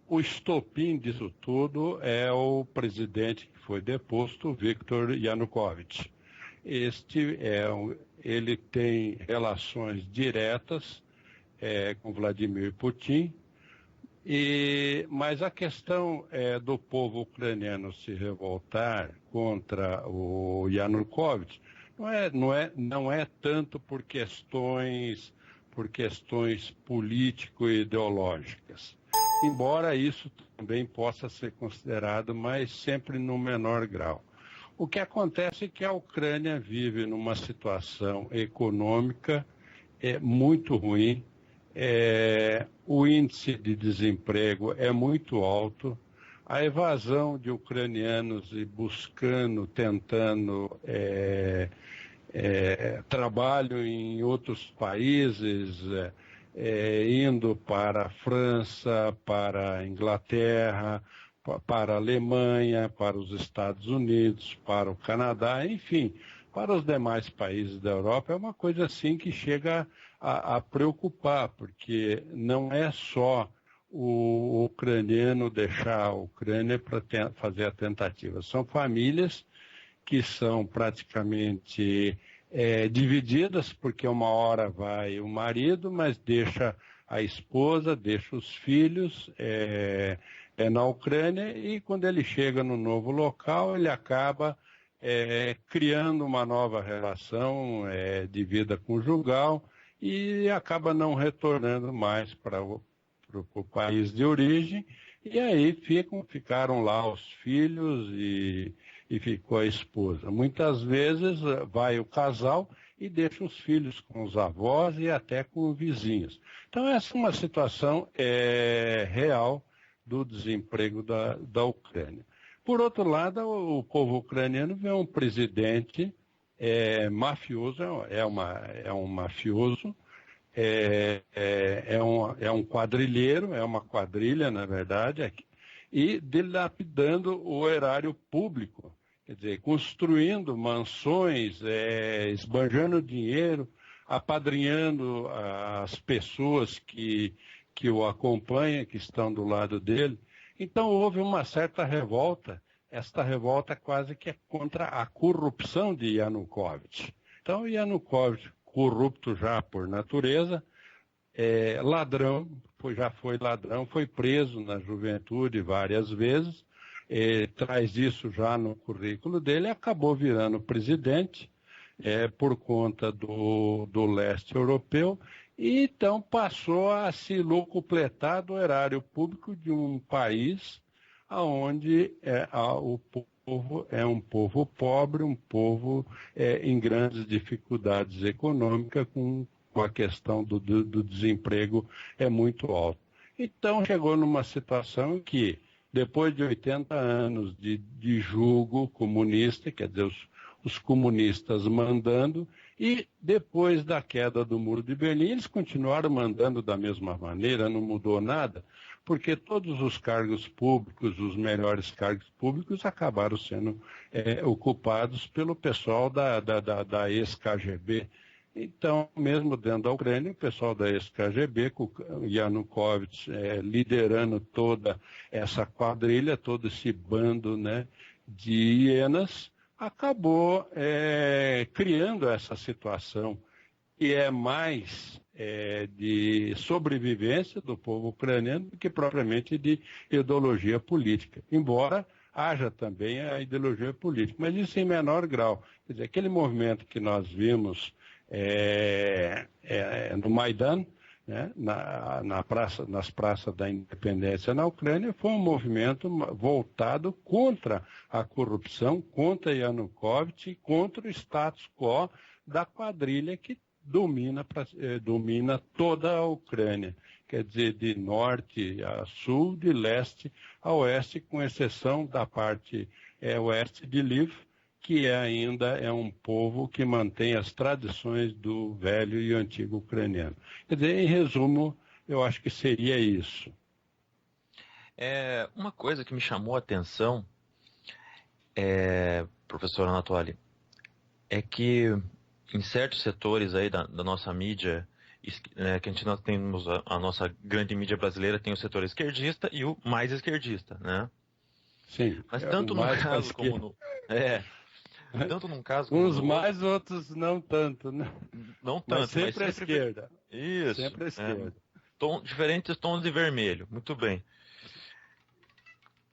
o estopim disso tudo é o presidente que foi deposto, Viktor Yanukovych. Ele tem relações diretas com Vladimir Putin, mas a questão do povo ucraniano se revoltar contra o Yanukovych não é tanto por questões político-ideológicas, embora isso também possa ser considerado, mas sempre no menor grau. O que acontece é que a Ucrânia vive numa situação econômica muito ruim, o índice de desemprego é muito alto, a evasão de ucranianos tentando trabalho em outros países, indo para a França, para a Inglaterra, para a Alemanha, para os Estados Unidos, para o Canadá, enfim, para os demais países da Europa, é uma coisa assim que chega a preocupar, porque não é só o ucraniano deixar a Ucrânia para fazer a tentativa. São famílias que são praticamente divididas, porque uma hora vai o marido, mas deixa a esposa, deixa os filhos na Ucrânia, e quando ele chega no novo local, ele acaba criando uma nova relação de vida conjugal e acaba não retornando mais para o país de origem, e aí ficaram lá os filhos e ficou a esposa. Muitas vezes vai o casal e deixa os filhos com os avós e até com vizinhos. Então essa é uma situação real do desemprego da Ucrânia. Por outro lado, o povo ucraniano vê um presidente mafioso, é um mafioso, é um quadrilheiro, é uma quadrilha, na verdade, e dilapidando o erário público, quer dizer, construindo mansões, esbanjando dinheiro, apadrinhando as pessoas que o acompanham, que estão do lado dele. Então houve uma certa revolta. Esta revolta quase que é contra a corrupção de Yanukovych. Então Yanukovych, corrupto já por natureza, ladrão, já foi ladrão, foi preso na juventude várias vezes, traz isso já no currículo dele, acabou virando presidente por conta do leste europeu, e então passou a se locupletar do erário público de um país onde o povo é um povo pobre, um povo em grandes dificuldades econômicas, com a questão do desemprego muito alto. Então chegou numa situação que, depois de 80 anos de jugo comunista, quer dizer, os comunistas mandando, e depois da queda do Muro de Berlim, eles continuaram mandando da mesma maneira, não mudou nada, porque todos os cargos públicos, os melhores cargos públicos, acabaram sendo ocupados pelo pessoal da ex-KGB. Então, mesmo dentro da Ucrânia, o pessoal da ex-KGB, com Yanukovych liderando toda essa quadrilha, todo esse bando, né, de hienas, acabou criando essa situação que é mais de sobrevivência do povo ucraniano do que propriamente de ideologia política, embora haja também a ideologia política, mas isso em menor grau. Quer dizer, aquele movimento que nós vimos no Maidan, né, nas praças da independência na Ucrânia, foi um movimento voltado contra a corrupção, contra Yanukovych e contra o status quo da quadrilha que domina toda a Ucrânia. Quer dizer, de norte a sul, de leste a oeste, com exceção da parte oeste de Lviv, que ainda é um povo que mantém as tradições do velho e antigo ucraniano. Quer dizer, em resumo, eu acho que seria isso. Uma coisa que me chamou a atenção, professor Anatoly, é que em certos setores aí da nossa mídia que nós temos a nossa grande mídia brasileira tem o setor esquerdista e o mais esquerdista, né? Sim, Mas tanto num caso como no... tanto num caso como uns no mais, outros não tanto, né? não Mas tanto, sempre à esquerda. Isso. Sempre à esquerda. Diferentes tons de vermelho. Muito bem.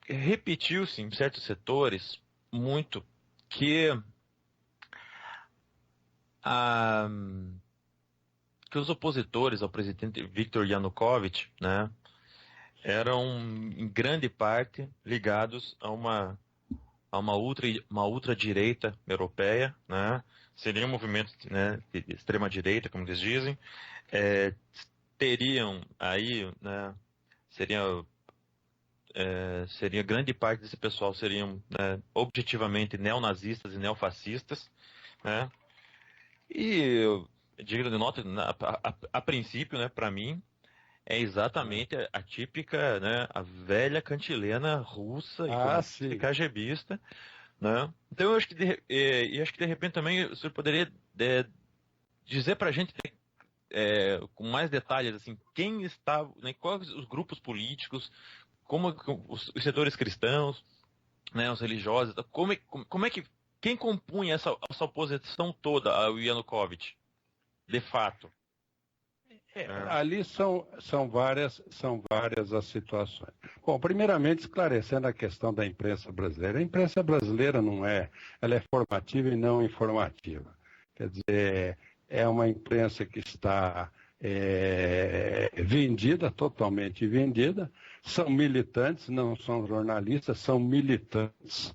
Repetiu-se em certos setores muito que os opositores ao presidente Viktor Yanukovych, né, eram em grande parte ligados a uma ultradireita europeia, né, seriam movimentos, né, de extrema direita, como eles dizem, teriam aí, né, seria grande parte desse pessoal seriam, né, objetivamente neonazistas e neofascistas, né? E diga de nota, a princípio, né, para mim, é exatamente a típica, né, a velha cantilena russa e comunista e KGBista, né? Então eu acho que de repente também o senhor poderia dizer para a gente com mais detalhes assim quem está, né, quais os grupos políticos, como os setores cristãos, né, os religiosos, como é que quem compunha essa oposição toda ao Yanukovych, de fato? Ali são várias as situações. Bom, primeiramente esclarecendo a questão da imprensa brasileira. A imprensa brasileira ela é formativa e não informativa. Quer dizer, é uma imprensa que está vendida, totalmente vendida. São militantes, não são jornalistas, são militantes.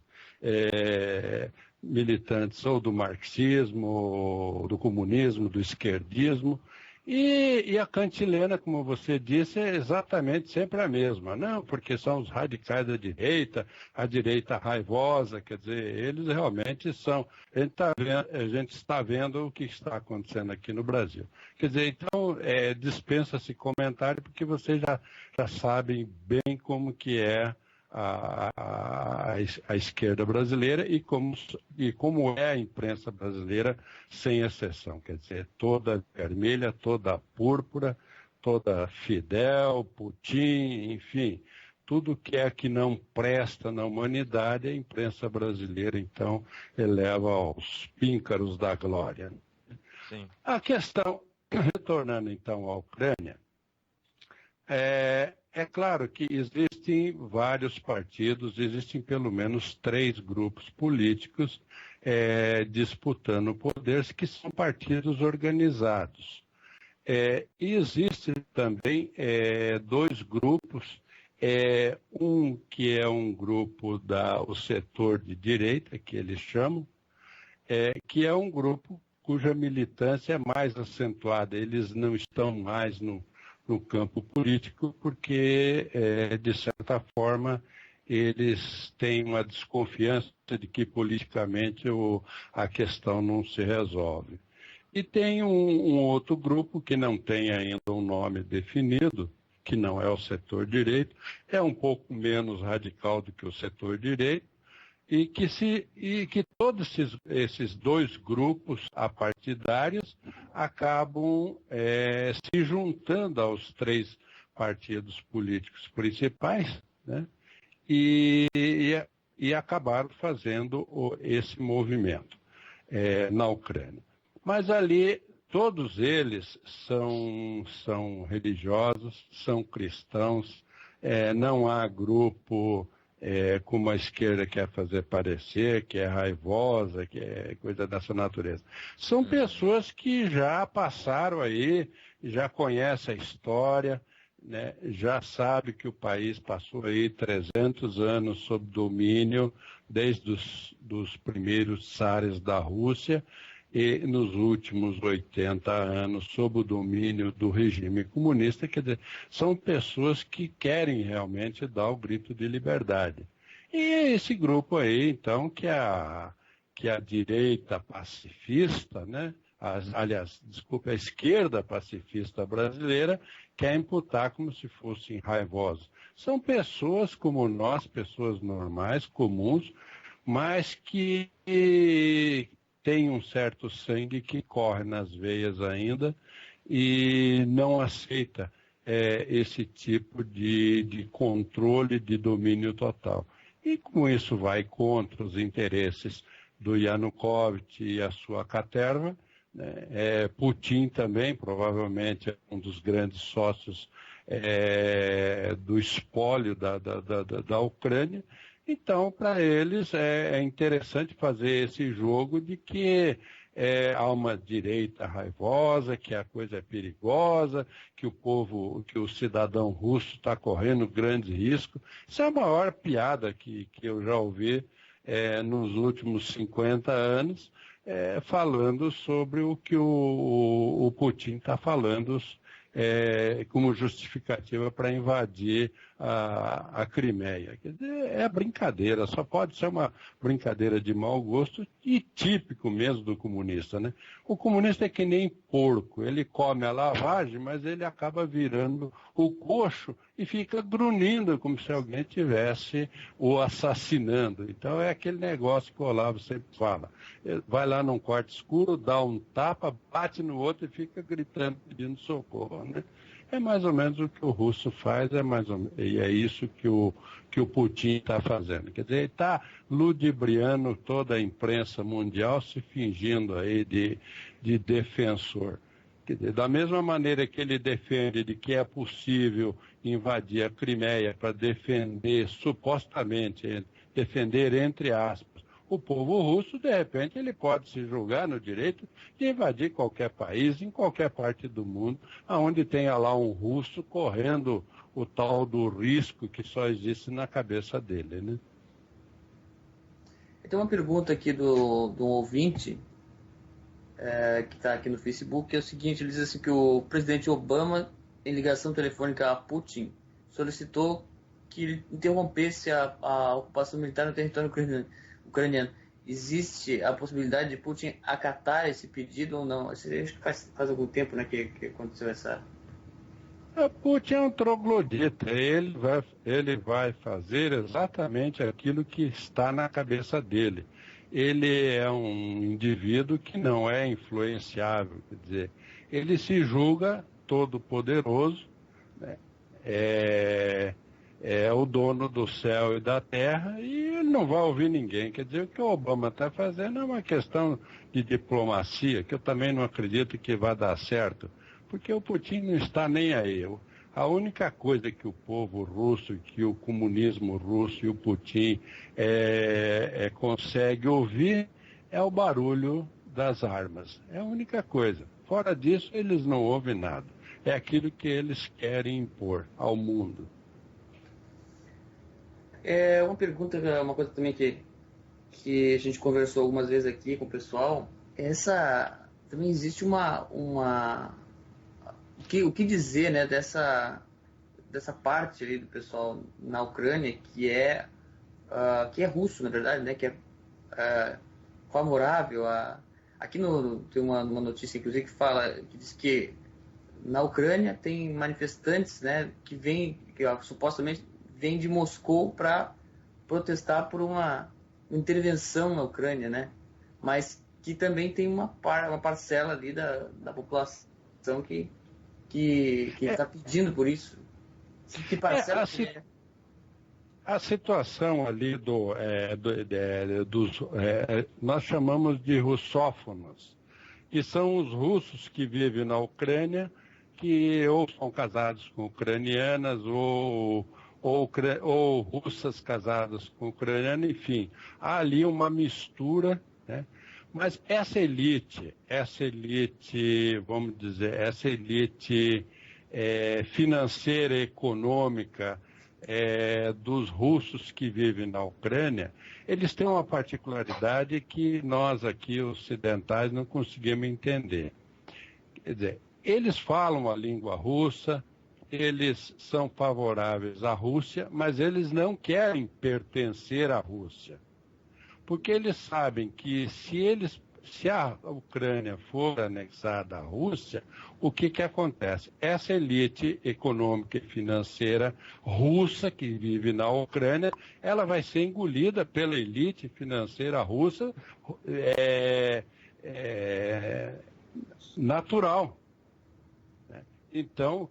Militantes ou do marxismo, ou do comunismo, do esquerdismo. E a cantilena, como você disse, é exatamente sempre a mesma. Não, porque são os radicais da direita, a direita raivosa, quer dizer, eles realmente são. A gente está vendo o que está acontecendo aqui no Brasil. Quer dizer, então, dispensa-se comentário, porque vocês já sabem bem como que é a esquerda brasileira e como é a imprensa brasileira, sem exceção. Quer dizer, toda vermelha, toda púrpura, toda Fidel, Putin, enfim, tudo que não presta na humanidade, a imprensa brasileira, então, eleva aos píncaros da glória. Sim. A questão, retornando então à Ucrânia, é claro que existem vários partidos, existem pelo menos 3 grupos políticos disputando poderes, que são partidos organizados. E existem também 2 grupos, um que é um grupo o setor de direita, que eles chamam, que é um grupo cuja militância é mais acentuada, eles não estão mais no campo político, porque, de certa forma, eles têm uma desconfiança de que politicamente a questão não se resolve. E tem um outro grupo que não tem ainda um nome definido, que não é o setor direito, é um pouco menos radical do que o setor direito, e que todos esses 2 grupos apartidários acabam se juntando aos 3 partidos políticos principais, né? E acabaram fazendo esse movimento na Ucrânia. Mas ali todos eles são religiosos, são cristãos, não há grupo como a esquerda quer fazer parecer, que é raivosa, que é coisa dessa natureza. São pessoas que já passaram aí, já conhecem a história, né, já sabem que o país passou aí 300 anos sob domínio, desde os primeiros tsares da Rússia, e nos últimos 80 anos sob o domínio do regime comunista. Quer dizer, são pessoas que querem realmente dar o grito de liberdade. E esse grupo aí, então, que a direita pacifista, né? A esquerda pacifista brasileira quer imputar como se fossem raivosos. São pessoas como nós, pessoas normais, comuns, mas que tem um certo sangue que corre nas veias ainda e não aceita esse tipo de controle, de domínio total. E com isso vai contra os interesses do Yanukovych e a sua caterva, né? Putin também, provavelmente, é um dos grandes sócios do espólio da Ucrânia. Então, para eles, é interessante fazer esse jogo de que há uma direita raivosa, que a coisa é perigosa, que o cidadão russo está correndo grande risco. Isso é a maior piada que eu já ouvi nos últimos 50 anos, falando sobre o que o Putin está falando como justificativa para invadir a Crimeia. Quer dizer, é brincadeira, só pode ser uma brincadeira de mau gosto e típico mesmo do comunista, né? O comunista é que nem porco, ele come a lavagem, mas ele acaba virando o coxo e fica grunhindo como se alguém tivesse o assassinando. Então é aquele negócio que o Olavo sempre fala. Vai lá num quarto escuro, dá um tapa, bate no outro e fica gritando, pedindo socorro, né? É mais ou menos o que o russo faz, e é isso que o Putin está fazendo. Quer dizer, ele está ludibriando toda a imprensa mundial, se fingindo aí de defensor. Quer dizer, da mesma maneira que ele defende de que é possível invadir a Crimeia para defender, supostamente, defender entre aspas, o povo russo, de repente, ele pode se julgar no direito de invadir qualquer país, em qualquer parte do mundo, onde tenha lá um russo correndo o tal do risco que só existe na cabeça dele, né? Tem uma pergunta aqui do ouvinte, que está aqui no Facebook, que é o seguinte: ele diz assim que o presidente Obama, em ligação telefônica a Putin, solicitou que ele interrompesse a ocupação militar no território ucraniano. Existe a possibilidade de Putin acatar esse pedido ou não? Acho que faz algum tempo, né, que aconteceu essa... Putin é um troglodita, ele vai fazer exatamente aquilo que está na cabeça dele. Ele é um indivíduo que não é influenciável, quer dizer, ele se julga todo poderoso, né? É o dono do céu e da terra e ele não vai ouvir ninguém. Quer dizer, o que o Obama está fazendo é uma questão de diplomacia, que eu também não acredito que vai dar certo, porque o Putin não está nem aí. A única coisa que o povo russo, que o comunismo russo e o Putin consegue ouvir é o barulho das armas. É a única coisa. Fora disso, eles não ouvem nada. É aquilo que eles querem impor ao mundo. Uma pergunta, uma coisa também que a gente conversou algumas vezes aqui com o pessoal, também existe o que dizer, né, dessa parte ali do pessoal na Ucrânia que é russo, na verdade, né, que é favorável a... Aqui tem uma notícia, inclusive, que diz que na Ucrânia tem manifestantes, né, que supostamente vem de Moscou para protestar por uma intervenção na Ucrânia, né? Mas que também tem uma parcela ali da população que está pedindo por isso. Que parcela a situação ali nós chamamos de russófonos, que são os russos que vivem na Ucrânia, que ou são casados com ucranianas ou russas casadas com ucranianos, enfim, há ali uma mistura, né? Mas essa elite, vamos dizer, essa elite financeira e econômica dos russos que vivem na Ucrânia, eles têm uma particularidade que nós aqui ocidentais não conseguimos entender. Quer dizer, eles falam a língua russa, eles são favoráveis à Rússia, mas eles não querem pertencer à Rússia. Porque eles sabem que se a Ucrânia for anexada à Rússia, o que acontece? Essa elite econômica e financeira russa que vive na Ucrânia, ela vai ser engolida pela elite financeira russa natural. Então, o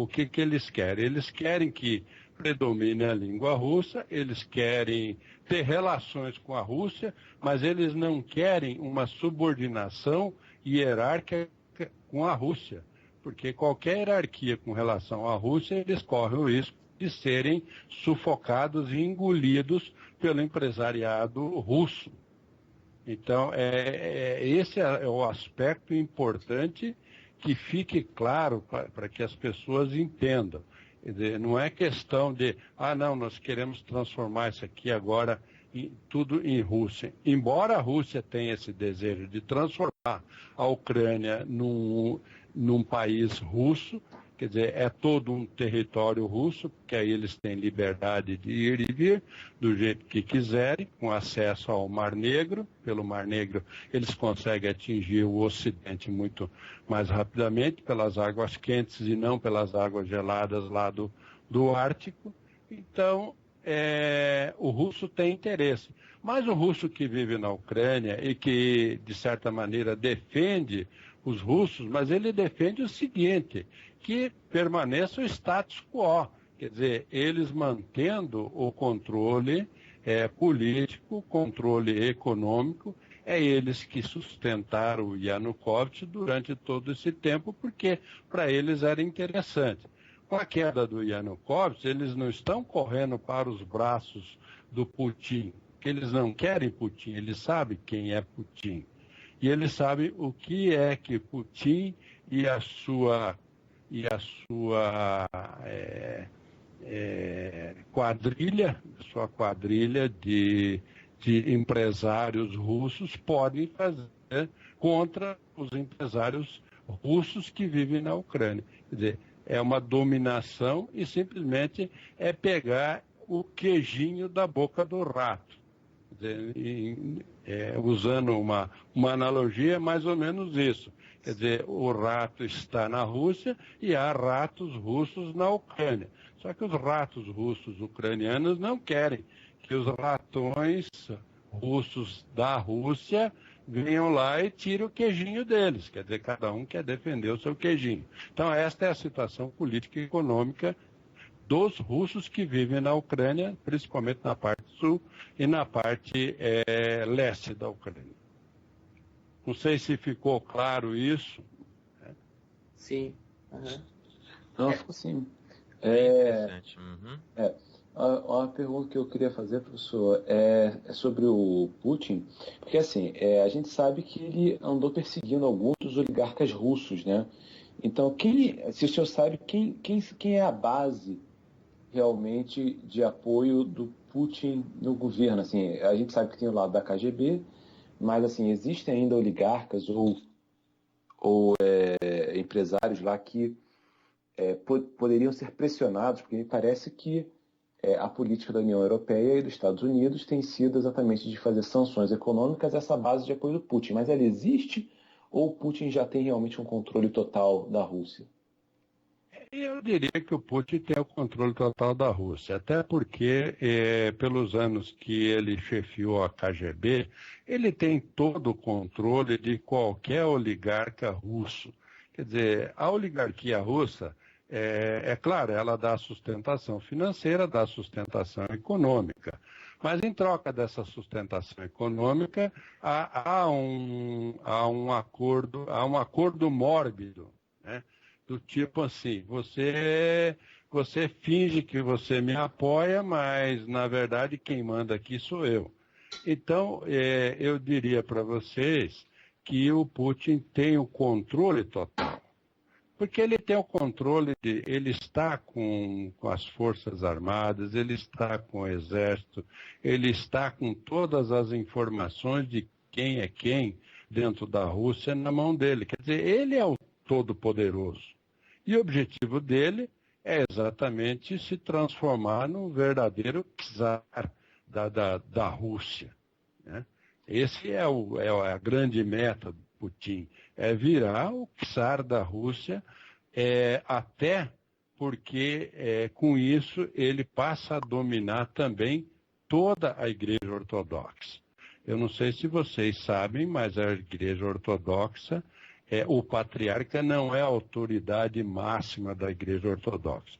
que eles querem? Eles querem que predomine a língua russa, eles querem ter relações com a Rússia, mas eles não querem uma subordinação hierárquica com a Rússia, porque qualquer hierarquia com relação à Rússia, eles correm o risco de serem sufocados e engolidos pelo empresariado russo. Então, esse é o aspecto importante que fique claro para que as pessoas entendam. Quer dizer, não é questão de, não, nós queremos transformar isso aqui agora tudo em Rússia. Embora a Rússia tenha esse desejo de transformar a Ucrânia num país russo, quer dizer, é todo um território russo, porque aí eles têm liberdade de ir e vir do jeito que quiserem, com acesso ao Mar Negro. Pelo Mar Negro eles conseguem atingir o Ocidente muito mais rapidamente, pelas águas quentes e não pelas águas geladas lá do Ártico. Então, o russo tem interesse. Mas o russo que vive na Ucrânia e que, de certa maneira, defende os russos, mas ele defende o seguinte, que permaneça o status quo, quer dizer, eles mantendo o controle político, o controle econômico, eles que sustentaram o Yanukovych durante todo esse tempo, porque para eles era interessante. Com a queda do Yanukovych, eles não estão correndo para os braços do Putin, porque eles não querem Putin, eles sabem quem é Putin. E eles sabem o que é que Putin e a sua quadrilha de empresários russos podem fazer contra os empresários russos que vivem na Ucrânia. Quer dizer, é uma dominação e simplesmente é pegar o queijinho da boca do rato. Quer dizer, usando uma analogia, é mais ou menos isso. Quer dizer, o rato está na Rússia e há ratos russos na Ucrânia. Só que os ratos russos ucranianos não querem que os ratões russos da Rússia venham lá e tirem o queijinho deles. Quer dizer, cada um quer defender o seu queijinho. Então, esta é a situação política e econômica dos russos que vivem na Ucrânia, principalmente na parte sul e na parte leste da Ucrânia. Não sei se ficou claro isso. Sim. Uhum. Não, ficou sim. Interessante. Uhum. Uma pergunta que eu queria fazer, professor, é sobre o Putin, porque assim, a gente sabe que ele andou perseguindo alguns dos oligarcas russos, né? Então, se o senhor sabe, quem é a base realmente de apoio do Putin no governo? Assim, a gente sabe que tem o lado da KGB, mas assim, existem ainda oligarcas ou empresários lá que poderiam ser pressionados, porque me parece que a política da União Europeia e dos Estados Unidos tem sido exatamente de fazer sanções econômicas essa base de apoio do Putin. Mas ela existe ou o Putin já tem realmente um controle total da Rússia? Eu diria que o Putin tem o controle total da Rússia, até porque, pelos anos que ele chefiou a KGB, ele tem todo o controle de qualquer oligarca russo. Quer dizer, a oligarquia russa, claro, ela dá sustentação financeira, dá sustentação econômica. Mas em troca dessa sustentação econômica, há um acordo mórbido, né? Do tipo assim, você finge que você me apoia, mas na verdade quem manda aqui sou eu. Então, eu diria para vocês que o Putin tem o controle total. Porque ele tem o controle ele está com as Forças Armadas, ele está com o Exército, ele está com todas as informações de quem é quem dentro da Rússia na mão dele. Quer dizer, ele é o todo-poderoso. E o objetivo dele é exatamente se transformar num verdadeiro czar da Rússia, né? Esse é a grande meta do Putin, é virar o czar da Rússia, até porque com isso ele passa a dominar também toda a Igreja Ortodoxa. Eu não sei se vocês sabem, mas a Igreja Ortodoxa o patriarca não é a autoridade máxima da Igreja Ortodoxa.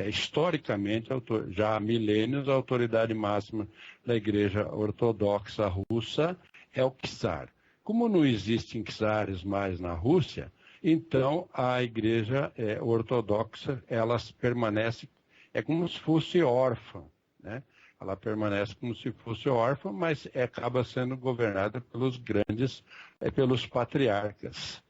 Historicamente, já há milênios, a autoridade máxima da Igreja Ortodoxa Russa é o czar. Como não existem czares mais na Rússia, então a Igreja Ortodoxa, ela permanece, é como se fosse órfã, né? Ela permanece como se fosse órfã, mas acaba sendo governada pelos patriarcas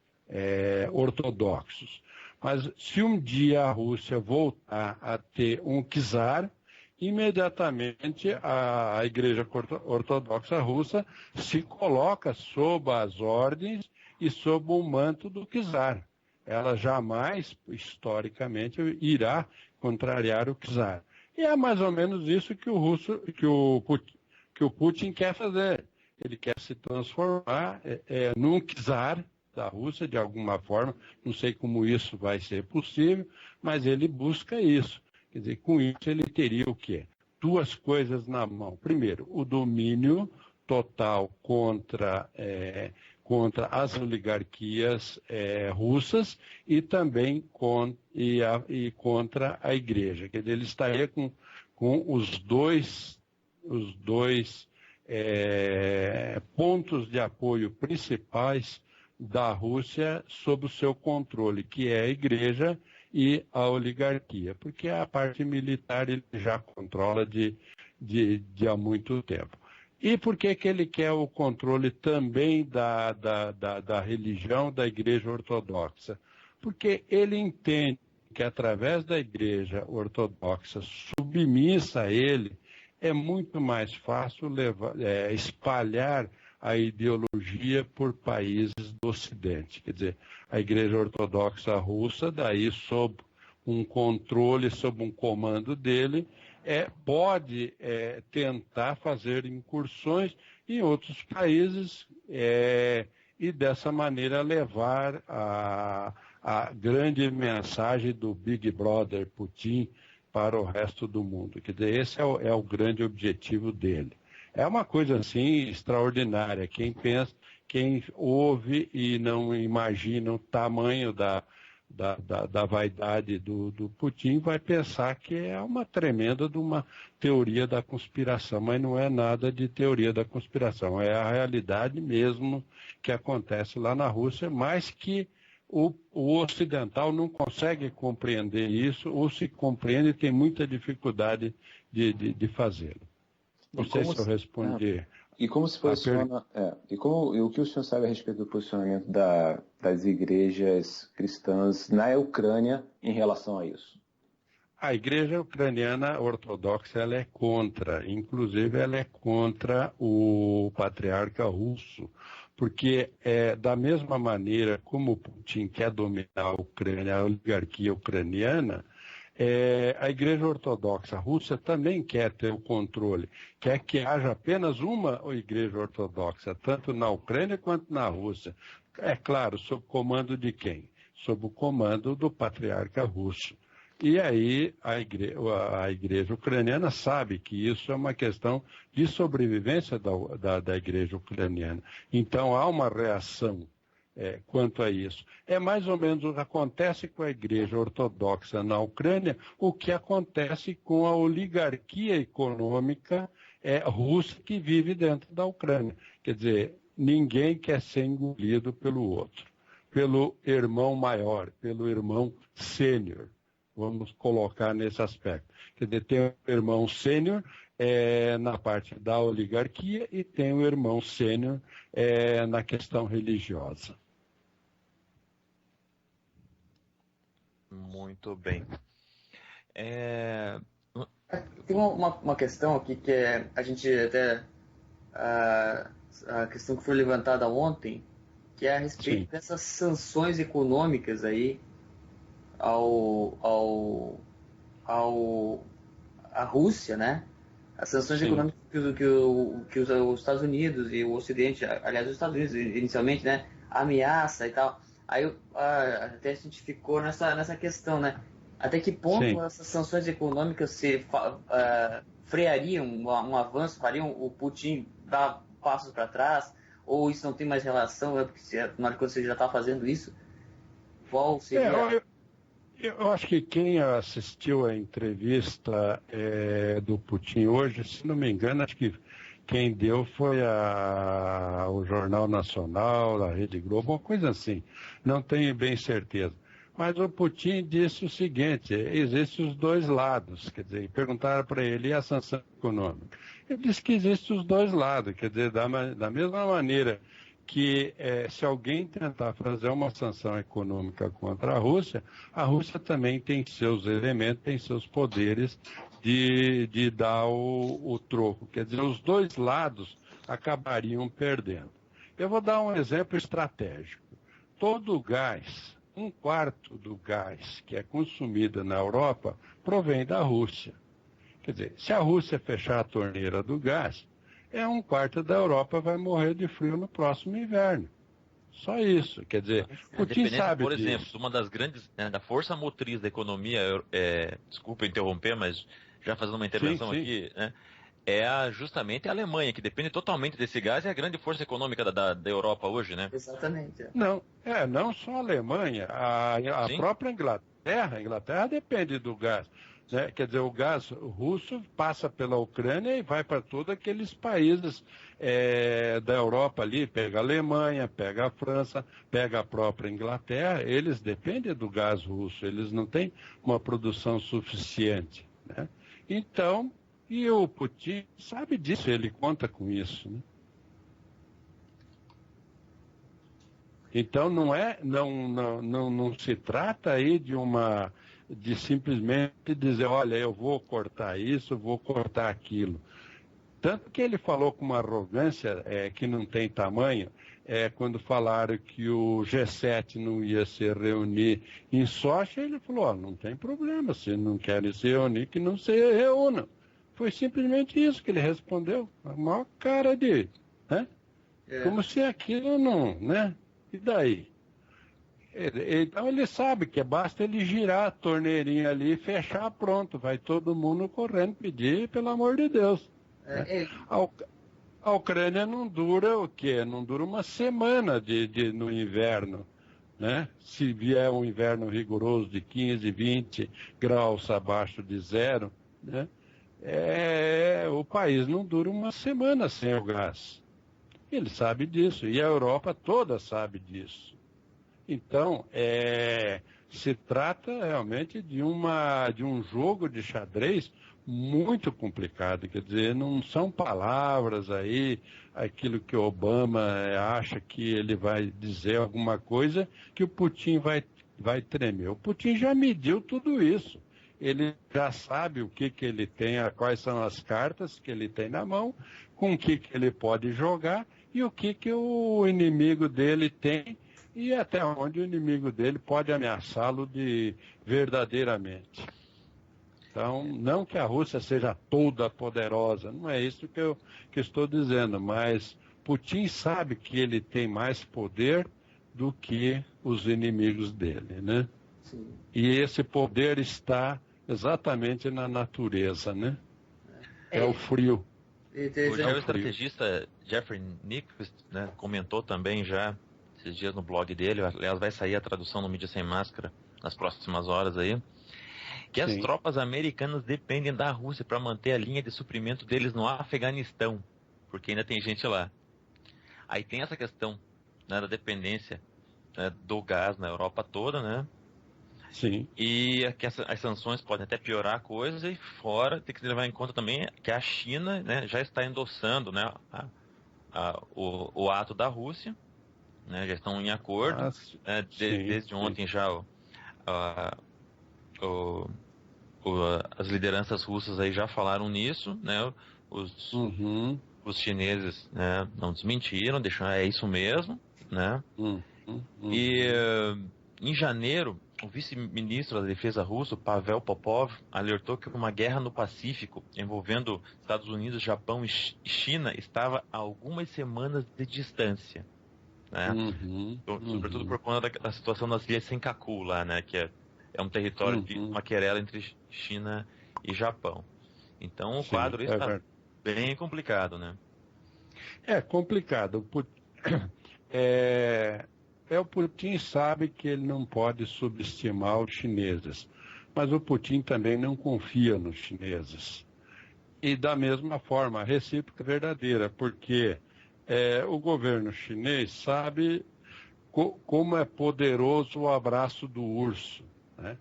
ortodoxos. Mas se um dia a Rússia voltar a ter um czar, imediatamente a Igreja Ortodoxa Russa se coloca sob as ordens e sob o manto do czar. Ela jamais, historicamente, irá contrariar o czar. E é mais ou menos isso que o Putin quer fazer. Ele quer se transformar num czar da Rússia, de alguma forma. Não sei como isso vai ser possível, mas ele busca isso. Quer dizer, com isso ele teria o quê? Duas coisas na mão. Primeiro, o domínio total contra as oligarquias russas e também contra a igreja. Quer dizer, ele estaria com os dois pontos de apoio principais da Rússia sob o seu controle, que é a igreja e a oligarquia, porque a parte militar ele já controla de há muito tempo. E por que ele quer o controle também da religião da Igreja Ortodoxa? Porque ele entende que através da Igreja Ortodoxa submissa a ele, é muito mais fácil espalhar a ideologia por países do Ocidente. Quer dizer, a Igreja Ortodoxa Russa, daí sob um controle, sob um comando dele, pode tentar fazer incursões em outros países e dessa maneira levar a grande mensagem do Big Brother Putin para o resto do mundo. Quer dizer, esse é o grande objetivo dele. É uma coisa assim extraordinária. Quem ouve e não imagina o tamanho da vaidade do Putin vai pensar que é uma tremenda de uma teoria da conspiração, mas não é nada de teoria da conspiração, é a realidade mesmo que acontece lá na Rússia, mas que o ocidental não consegue compreender isso, ou se compreende e tem muita dificuldade de fazê-lo. Não sei se eu respondi. E como se posiciona, e o que o senhor sabe a respeito do posicionamento das igrejas cristãs na Ucrânia em relação a isso? A igreja ucraniana ortodoxa ela é contra, inclusive ela é contra o patriarca russo, porque da mesma maneira como Putin quer dominar a Ucrânia, a oligarquia ucraniana, a Igreja Ortodoxa Russa também quer ter o controle, quer que haja apenas uma Igreja Ortodoxa, tanto na Ucrânia quanto na Rússia. É claro, sob o comando de quem? Sob o comando do patriarca russo. E aí a igreja ucraniana sabe que isso é uma questão de sobrevivência da igreja ucraniana. Então há uma reação quanto a isso. É mais ou menos o que acontece com a Igreja Ortodoxa na Ucrânia, o que acontece com a oligarquia econômica russa que vive dentro da Ucrânia. Quer dizer, ninguém quer ser engolido pelo outro, pelo irmão maior, pelo irmão sênior. Vamos colocar nesse aspecto. Quer dizer, tem o irmão sênior na parte da oligarquia e tem o irmão sênior na questão religiosa. Muito bem. Tem uma questão aqui que a gente até a questão que foi levantada ontem, que é a respeito dessas sanções econômicas aí à Rússia, né? As sanções econômicas que os Estados Unidos e o Ocidente, aliás, os Estados Unidos inicialmente, né, ameaça e tal. Aí até a gente ficou nessa questão, né? Até que ponto essas sanções econômicas freariam um avanço, fariam o Putin dar passos para trás, Ou isso não tem mais relação, porque na hora que você já está fazendo isso, qual seria... Eu acho que quem assistiu a entrevista do Putin hoje, se não me engano, acho que quem deu foi o Jornal Nacional, a Rede Globo, uma coisa assim. Não tenho bem certeza. Mas o Putin disse o seguinte, existem os dois lados, quer dizer, perguntaram para ele, e a sanção econômica? Ele disse que existem os dois lados, quer dizer, da mesma maneira que se alguém tentar fazer uma sanção econômica contra a Rússia também tem seus elementos, tem seus poderes de dar o troco. Quer dizer, os dois lados acabariam perdendo. Eu vou dar um exemplo estratégico. Todo o gás, 1/4 do gás que é consumido na Europa provém da Rússia. Quer dizer, se a Rússia fechar a torneira do gás, 1/4 da Europa vai morrer de frio no próximo inverno. Só isso. Quer dizer, Putin sabe por disso. exemplo, uma das grandes, da força motriz da economia, desculpa interromper, mas já fazendo uma intervenção aqui, né, justamente a Alemanha, que depende totalmente desse gás, é a grande força econômica da Europa hoje, né? Exatamente. Não só a Alemanha, a própria Inglaterra. A Inglaterra depende do gás. Né? Quer dizer, o gás russo passa pela Ucrânia e vai para todos aqueles países da Europa ali, pega a Alemanha, pega a França, pega a própria Inglaterra, eles dependem do gás russo, eles não têm uma produção suficiente. Né? Então, e o Putin sabe disso, ele conta com isso. Né? Então, não se trata aí de simplesmente dizer, olha, eu vou cortar isso, vou cortar aquilo. Tanto que ele falou com uma arrogância que não tem tamanho, quando falaram que o G7 não ia se reunir em Sochi, ele falou, não tem problema, se não querem se reunir, que não se reúnam. Foi simplesmente isso que ele respondeu, a maior cara de... Né? Como se aquilo não... Né? E daí? Então ele sabe que basta ele girar a torneirinha ali e fechar, pronto, vai todo mundo correndo pedir, pelo amor de Deus. A Ucrânia não dura o quê? Não dura uma semana no inverno. Né? Se vier um inverno rigoroso de 15, 20 graus abaixo de zero, né? O país não dura uma semana sem o gás. Ele sabe disso, e a Europa toda sabe disso. Então, se trata realmente de um jogo de xadrez muito complicado. Quer dizer, não são palavras aí, aquilo que o Obama acha que ele vai dizer alguma coisa, que o Putin vai tremer. O Putin já mediu tudo isso. Ele já sabe o que ele tem, quais são as cartas que ele tem na mão, com o que ele pode jogar e o que o inimigo dele tem e até onde o inimigo dele pode ameaçá-lo verdadeiramente. Então, não que a Rússia seja toda poderosa, não é isso que eu estou dizendo, mas Putin sabe que ele tem mais poder do que os inimigos dele, né? Sim. E esse poder está exatamente na natureza, né? É o frio. O geoestrategista Jeffrey Nyquist, né, comentou também já esses dias no blog dele, aliás vai sair a tradução no Mídia Sem Máscara nas próximas horas aí, que as tropas americanas dependem da Rússia para manter a linha de suprimento deles no Afeganistão, porque ainda tem gente lá. Aí tem essa questão, né, da dependência, né, do gás na Europa toda, né? Sim. E que as sanções podem até piorar a coisa, e fora tem que levar em conta também que a China, né, já está endossando, né, o ato da Rússia, né, já estão em acordo, né, desde ontem já as lideranças russas aí já falaram nisso, né, os chineses, né, não desmentiram, deixaram, é isso mesmo, né, e em janeiro o vice-ministro da Defesa russo, Pavel Popov, alertou que uma guerra no Pacífico envolvendo Estados Unidos, Japão e China estava a algumas semanas de distância, né? Sobretudo por conta da situação das ilhas Senkaku lá, né? Que é um território de uma querela entre China e Japão. Então o quadro está bem complicado, né? É complicado. O Putin sabe que ele não pode subestimar os chineses, mas o Putin também não confia nos chineses. E da mesma forma, a recíproca é verdadeira, porque o governo chinês sabe como é poderoso o abraço do urso, né?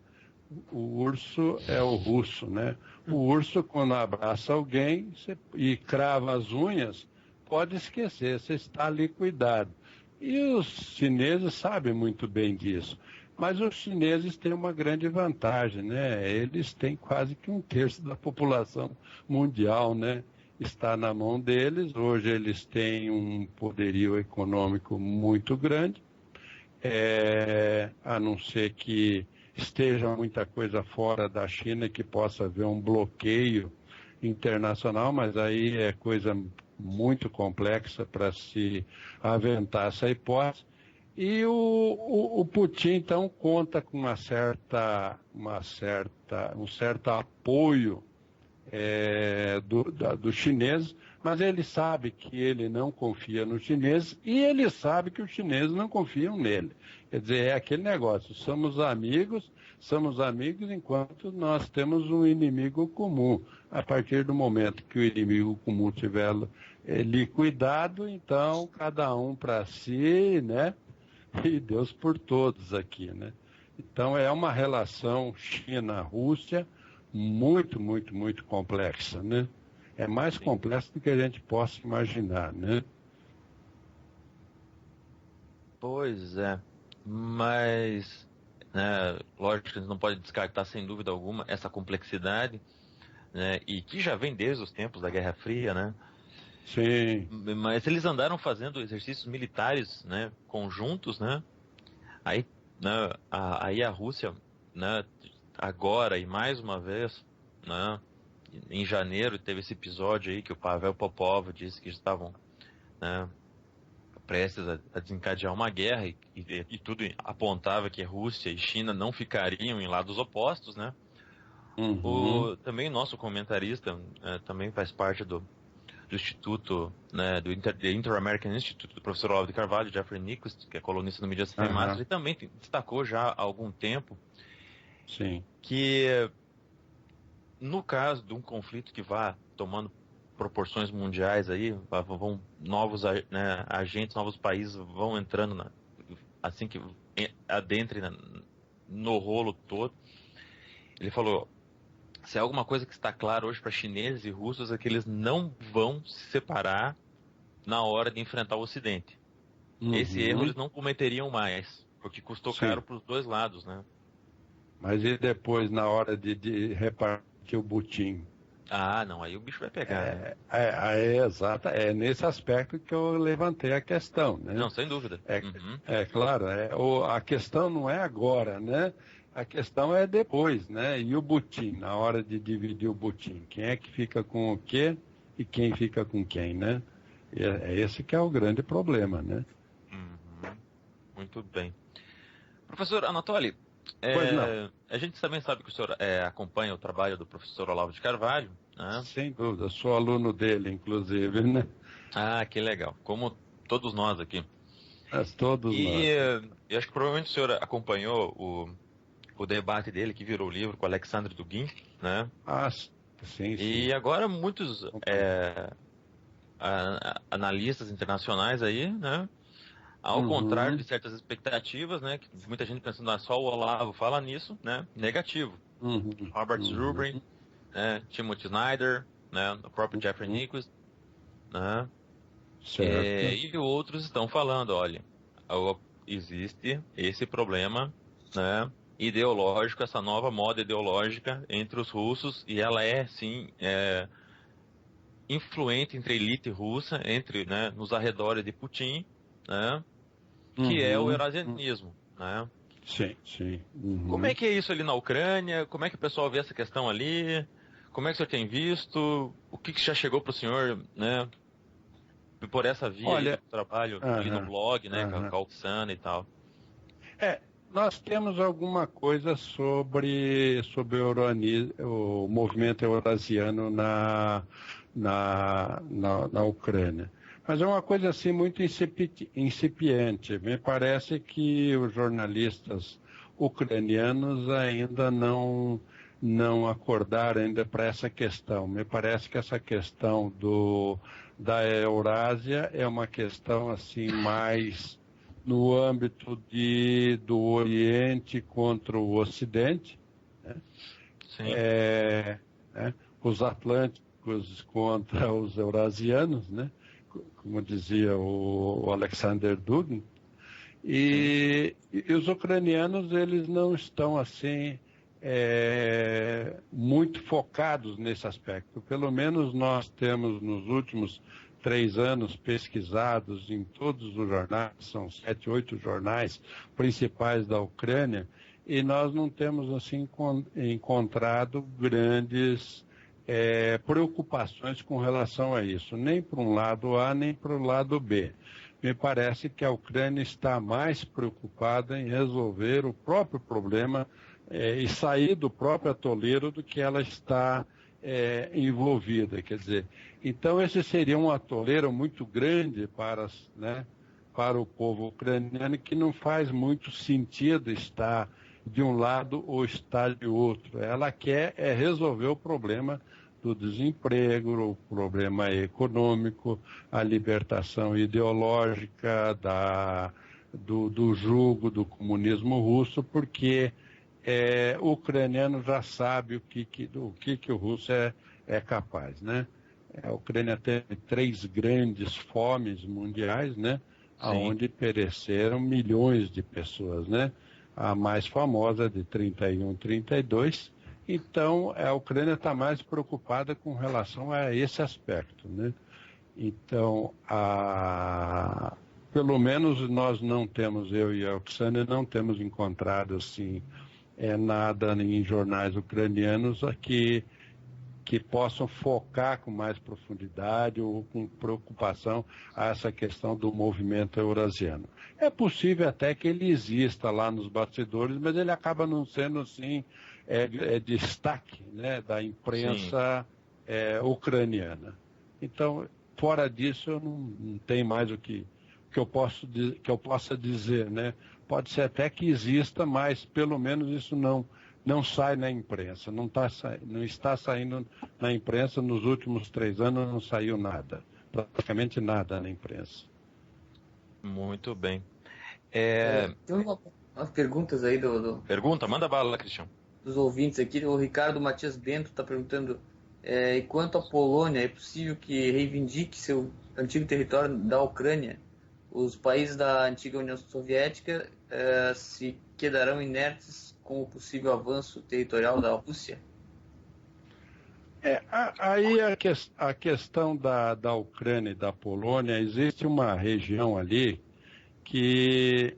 O urso é o russo, né? O urso, quando abraça alguém e crava as unhas, pode esquecer, você está liquidado. E os chineses sabem muito bem disso. Mas os chineses têm uma grande vantagem, né? Eles têm quase que 1/3 da população mundial, né? Está na mão deles. Hoje eles têm um poderio econômico muito grande, a não ser que esteja muita coisa fora da China que possa haver um bloqueio internacional, mas aí é coisa muito complexa para se aventar essa hipótese. E o Putin, então, conta com um certo apoio dos chineses, mas ele sabe que ele não confia nos chineses e ele sabe que os chineses não confiam nele. Quer dizer, é aquele negócio, somos amigos enquanto nós temos um inimigo comum. A partir do momento que o inimigo comum tiver liquidado, então cada um para si, né? E Deus por todos aqui, né? Então é uma relação China-Rússia muito, muito, muito complexa, né? É mais complexa do que a gente possa imaginar, né? Pois é, mas, né, lógico que a gente não pode descartar sem dúvida alguma essa complexidade, né, e que já vem desde os tempos da Guerra Fria, né? Sim. Mas eles andaram fazendo exercícios militares, né, conjuntos, né? Aí, né, aí a Rússia, né, agora e mais uma vez, né, em janeiro teve esse episódio aí que o Pavel Popov disse que estavam, né, prestes a desencadear uma guerra e tudo apontava que Rússia e China não ficariam em lados opostos, né? Uhum. Também nosso comentarista também faz parte do Instituto, né, do Inter-American Institute, do professor Olavo de Carvalho, Jeffrey Nyquist, que é colunista no Mídia Sem Máscara, e também destacou já há algum tempo que no caso de um conflito que vá tomando proporções mundiais aí, vão novos, né, agentes, novos países vão entrando assim que adentre no rolo todo. Ele falou, se é alguma coisa que está claro hoje para chineses e russos é que eles não vão se separar na hora de enfrentar o Ocidente. Esse erro eles não cometeriam mais, porque custou caro para os dois lados, né? Mas e depois, na hora de repartir o butim? Ah, não, aí o bicho vai pegar. Exato, é nesse aspecto que eu levantei a questão, né? Não, sem dúvida. Claro, a questão não é agora, né? A questão é depois, né? E o butim, na hora de dividir o butim, quem é que fica com o quê e quem fica com quem, né? É esse que é o grande problema, né? Muito bem. Professor Anatoly, pois não. A gente também sabe que o senhor acompanha o trabalho do professor Olavo de Carvalho, né? Sem dúvida, sou aluno dele, inclusive, né? Ah, que legal. Como todos nós aqui. Todos nós. Eu acho que provavelmente o senhor acompanhou o debate dele, que virou o livro com o Alexandre Dugin, né? Sim. E agora muitos analistas internacionais aí, né? Ao contrário de certas expectativas, né? Que muita gente pensando, só o Olavo fala nisso, né? Negativo. Robert Zubrin, né? Timothy Snyder, né? O próprio Jeffrey Nyquist, né? E outros estão falando, olha, existe esse problema, né? Ideológico, essa nova moda ideológica entre os russos, e ela é, sim, influente entre a elite russa, né, nos arredores de Putin, né, que é o eurasianismo, né? Sim. Como é que é isso ali na Ucrânia? Como é que o pessoal vê essa questão ali? Como é que o senhor tem visto? O que já chegou para o senhor, né, por essa via do trabalho ali no blog, né, com a Oksana e tal? Nós temos alguma coisa sobre o movimento eurasiano na Ucrânia. Mas é uma coisa assim muito incipiente. Me parece que os jornalistas ucranianos ainda não acordaram ainda para essa questão. Me parece que essa questão da Eurásia é uma questão assim mais no âmbito do Oriente contra o Ocidente, né? Sim. Né? Os atlânticos contra os eurasianos, né? Como dizia o Alexander Dugin. E os ucranianos, eles não estão assim muito focados nesse aspecto. Pelo menos nós temos nos últimos 3 anos pesquisados em todos os jornais, são 7, 8 jornais principais da Ucrânia, e nós não temos assim encontrado grandes preocupações com relação a isso, nem para um lado A, nem para o lado B. Me parece que a Ucrânia está mais preocupada em resolver o próprio problema e sair do próprio atoleiro do que ela está envolvida. Quer dizer, então esse seria um atoleiro muito grande para o povo ucraniano, que não faz muito sentido estar de um lado ou estar de outro. Ela quer resolver o problema do desemprego, o problema econômico, a libertação ideológica do jugo do comunismo russo, porque o ucraniano já sabe o que o russo é capaz, né? A Ucrânia teve 3 grandes fomes mundiais, né? Onde pereceram milhões de pessoas, né? A mais famosa de 31, 32. Então, a Ucrânia está mais preocupada com relação a esse aspecto, né? Então, pelo menos nós não temos, eu e a Oksana, não temos encontrado assim nada em jornais ucranianos aqui que possam focar com mais profundidade ou com preocupação a essa questão do movimento eurasiano. É possível até que ele exista lá nos bastidores, mas ele acaba não sendo assim destaque, né, da imprensa ucraniana. Então, fora disso, eu não tenho mais o que eu possa dizer, né? Pode ser até que exista, mas pelo menos isso não sai na imprensa, não está saindo na imprensa. Nos últimos 3 anos não saiu nada, praticamente nada na imprensa. Muito bem. Tem umas perguntas aí Pergunta, manda bala, Cristian. Dos ouvintes aqui. O Ricardo Matias Bento está perguntando, e quanto à Polônia, é possível que reivindique seu antigo território da Ucrânia? Os países da antiga União Soviética se quedarão inertes com o possível avanço territorial da Rússia? Aí a questão da Ucrânia e da Polônia, existe uma região ali que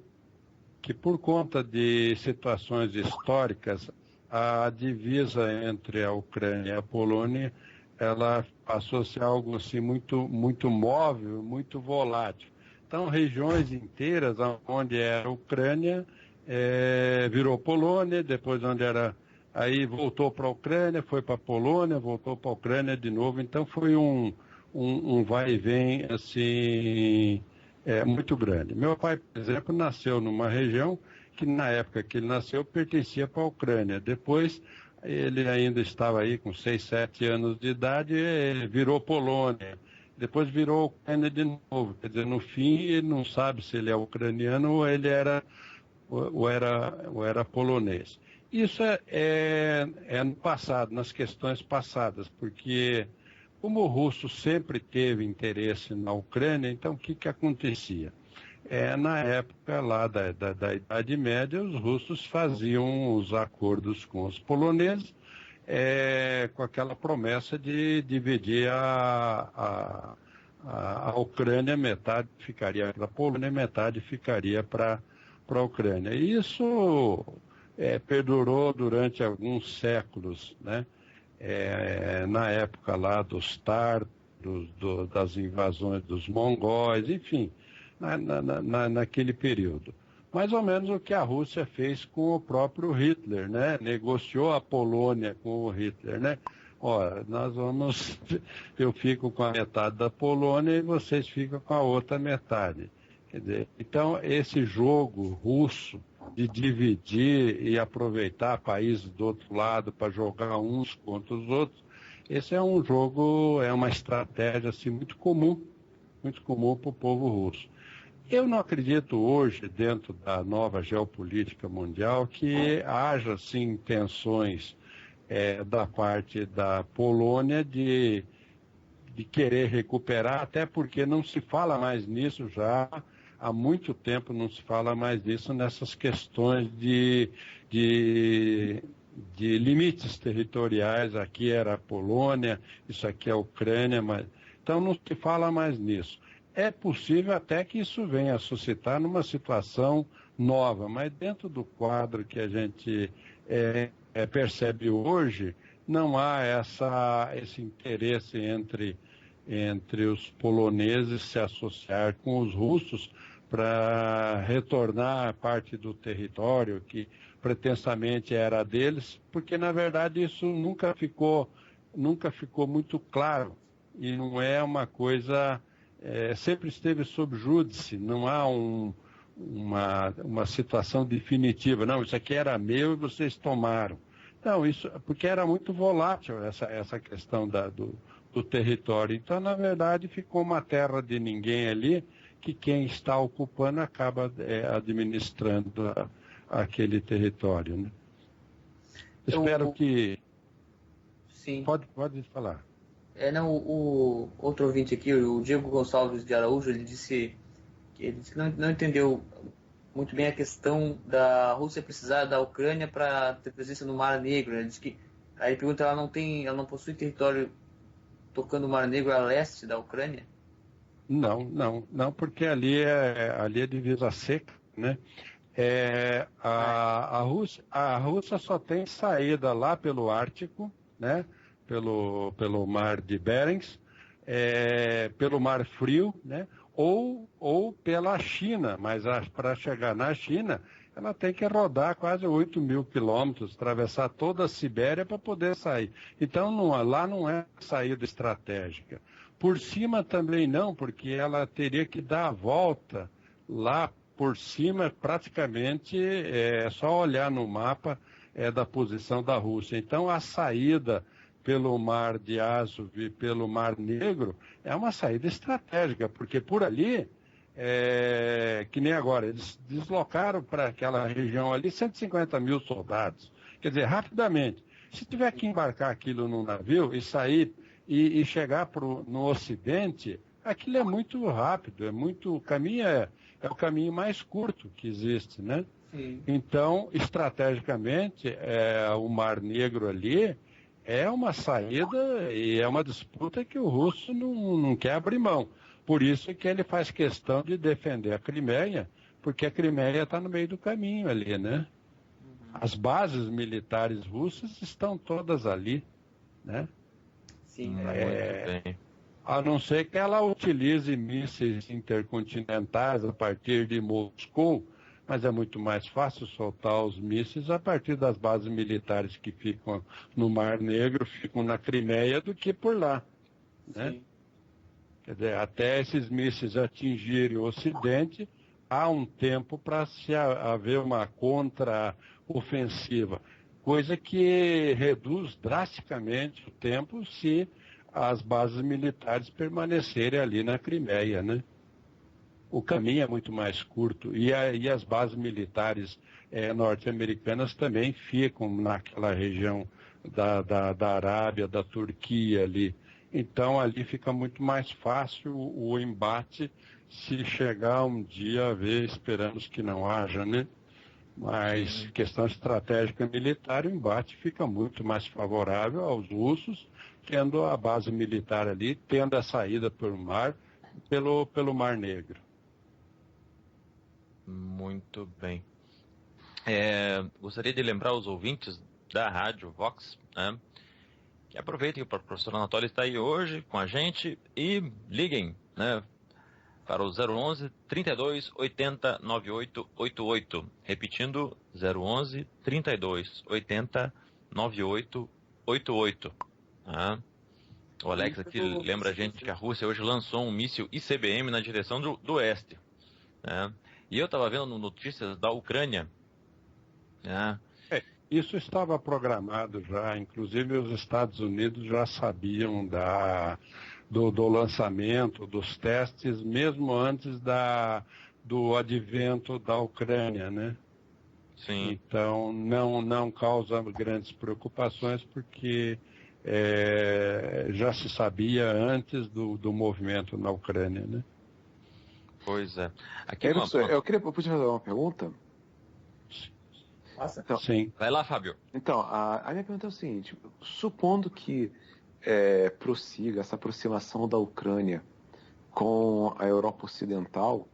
por conta de situações históricas, a divisa entre a Ucrânia e a Polônia, ela passou a ser algo assim muito, muito móvel, muito volátil. Então, regiões inteiras onde era Ucrânia, virou Polônia, depois onde era... Aí voltou para a Ucrânia, foi para a Polônia, voltou para a Ucrânia de novo. Então, foi um vai e vem assim, muito grande. Meu pai, por exemplo, nasceu numa região que, na época que ele nasceu, pertencia para a Ucrânia. Depois, ele ainda estava aí com 6, 7 anos de idade, virou Polônia. Depois virou Ucrânia de novo. Quer dizer, no fim, ele não sabe se ele é ucraniano ou era polonês. Isso no passado, nas questões passadas, porque como o russo sempre teve interesse na Ucrânia, então o que acontecia? Na época lá da Idade Média, os russos faziam os acordos com os poloneses, com aquela promessa de dividir a Ucrânia, metade ficaria para a Polônia, metade ficaria para a Ucrânia. E isso perdurou durante alguns séculos, né? Na época lá dos tártaros, das invasões dos mongóis, enfim, naquele período. Mais ou menos o que a Rússia fez com o próprio Hitler, né? Negociou a Polônia com o Hitler, né? Ora, eu fico com a metade da Polônia e vocês ficam com a outra metade. Quer dizer, então, esse jogo russo de dividir e aproveitar países do outro lado para jogar uns contra os outros, esse é um jogo, é uma estratégia assim, muito comum para o povo russo. Eu não acredito hoje, dentro da nova geopolítica mundial, que haja assim, tensões da parte da Polônia de querer recuperar, até porque não se fala mais nisso já. Há muito tempo não se fala mais disso nessas questões de limites territoriais. Aqui era a Polônia, isso aqui é a Ucrânia, mas então não se fala mais nisso. É possível até que isso venha a suscitar numa situação nova, mas dentro do quadro que a gente percebe hoje, não há esse interesse entre os poloneses se associar com os russos para retornar parte do território que pretensamente era deles, porque na verdade isso nunca ficou muito claro e não é uma coisa, sempre esteve sob júdice, não há uma situação definitiva, não, isso aqui era meu e vocês tomaram. Não, isso porque era muito volátil essa questão do território. Então, na verdade, ficou uma terra de ninguém ali, que quem está ocupando acaba administrando aquele território. Né? Espero que... Sim. Pode falar. O outro ouvinte aqui, o Diego Gonçalves de Araújo, ele disse que não entendeu muito bem a questão da Rússia precisar da Ucrânia para ter presença no Mar Negro. Ele diz que, aí ele pergunta, ela não possui território tocando o Mar Negro a leste da Ucrânia? Não, porque ali é divisa seca, né? A Rússia só tem saída lá pelo Ártico, né? Pelo Mar de Bering, pelo Mar Frio, né? Ou pela China, mas para chegar na China, ela tem que rodar quase 8.000 quilômetros, atravessar toda a Sibéria para poder sair. Então, lá não é saída estratégica. Por cima também não, porque ela teria que dar a volta lá por cima, praticamente, é só olhar no mapa da posição da Rússia. Então, a saída pelo Mar de Azov e pelo Mar Negro é uma saída estratégica, porque por ali, que nem agora, eles deslocaram para aquela região ali 150 mil soldados. Quer dizer, rapidamente, se tiver que embarcar aquilo num navio e sair e chegar no Ocidente, aquilo é muito rápido, o caminho é o caminho mais curto que existe, né? Sim. Então, estrategicamente, o Mar Negro ali é uma saída e é uma disputa que o russo não quer abrir mão. Por isso que ele faz questão de defender a Crimeia, porque a Crimeia está no meio do caminho ali, né? As bases militares russas estão todas ali, né? Sim. Muito bem. A não ser que ela utilize mísseis intercontinentais a partir de Moscou, mas é muito mais fácil soltar os mísseis a partir das bases militares que ficam no Mar Negro, ficam na Crimeia, do que por lá, né? Sim. Quer dizer, até esses mísseis atingirem o Ocidente, há um tempo para haver uma contra-ofensiva, coisa que reduz drasticamente o tempo se as bases militares permanecerem ali na Crimeia, né? O caminho é muito mais curto e as bases militares norte-americanas também ficam naquela região da Arábia, da Turquia ali. Então ali fica muito mais fácil o embate se chegar um dia a ver, esperamos que não haja, né? Mas questão estratégica militar, o embate fica muito mais favorável aos russos, tendo a base militar ali, tendo a saída pelo mar, pelo Mar Negro. Muito bem. Gostaria de lembrar os ouvintes da Rádio Vox, né, que aproveitem que o professor Anatoly está aí hoje com a gente e liguem, né, para o 011 32 80 98 88. Repetindo, 011 32 80 98 88. Ah, o Alex aqui lembra a gente que a Rússia hoje lançou um míssil ICBM na direção do oeste. Né? E eu estava vendo notícias da Ucrânia. Né? Isso estava programado já, inclusive os Estados Unidos já sabiam do lançamento, dos testes, mesmo antes do advento da Ucrânia, né? Sim. Então, não causa grandes preocupações, porque já se sabia antes do movimento na Ucrânia, né? Pois é. Aqui eu podia fazer uma pergunta? Nossa. Então, sim. Vai lá, Fábio. Então, a minha pergunta é o seguinte: supondo que prossiga essa aproximação da Ucrânia com a Europa Ocidental,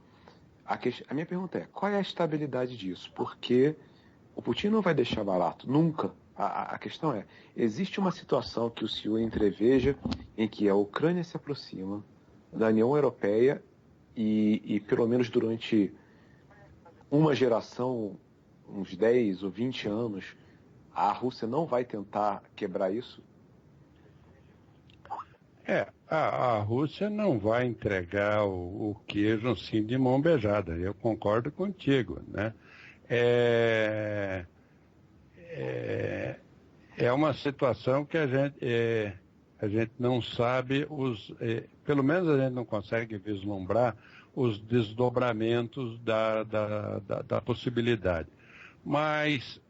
a minha pergunta é: qual é a estabilidade disso? Porque o Putin não vai deixar barato, nunca. A questão é: existe uma situação que o senhor entreveja em que a Ucrânia se aproxima da União Europeia e pelo menos durante uma geração, uns 10 ou 20 anos, a Rússia não vai tentar quebrar isso? A Rússia não vai entregar o queijo assim de mão beijada, eu concordo contigo, né? É uma situação que a gente não sabe, pelo menos a gente não consegue vislumbrar os desdobramentos da possibilidade. Mas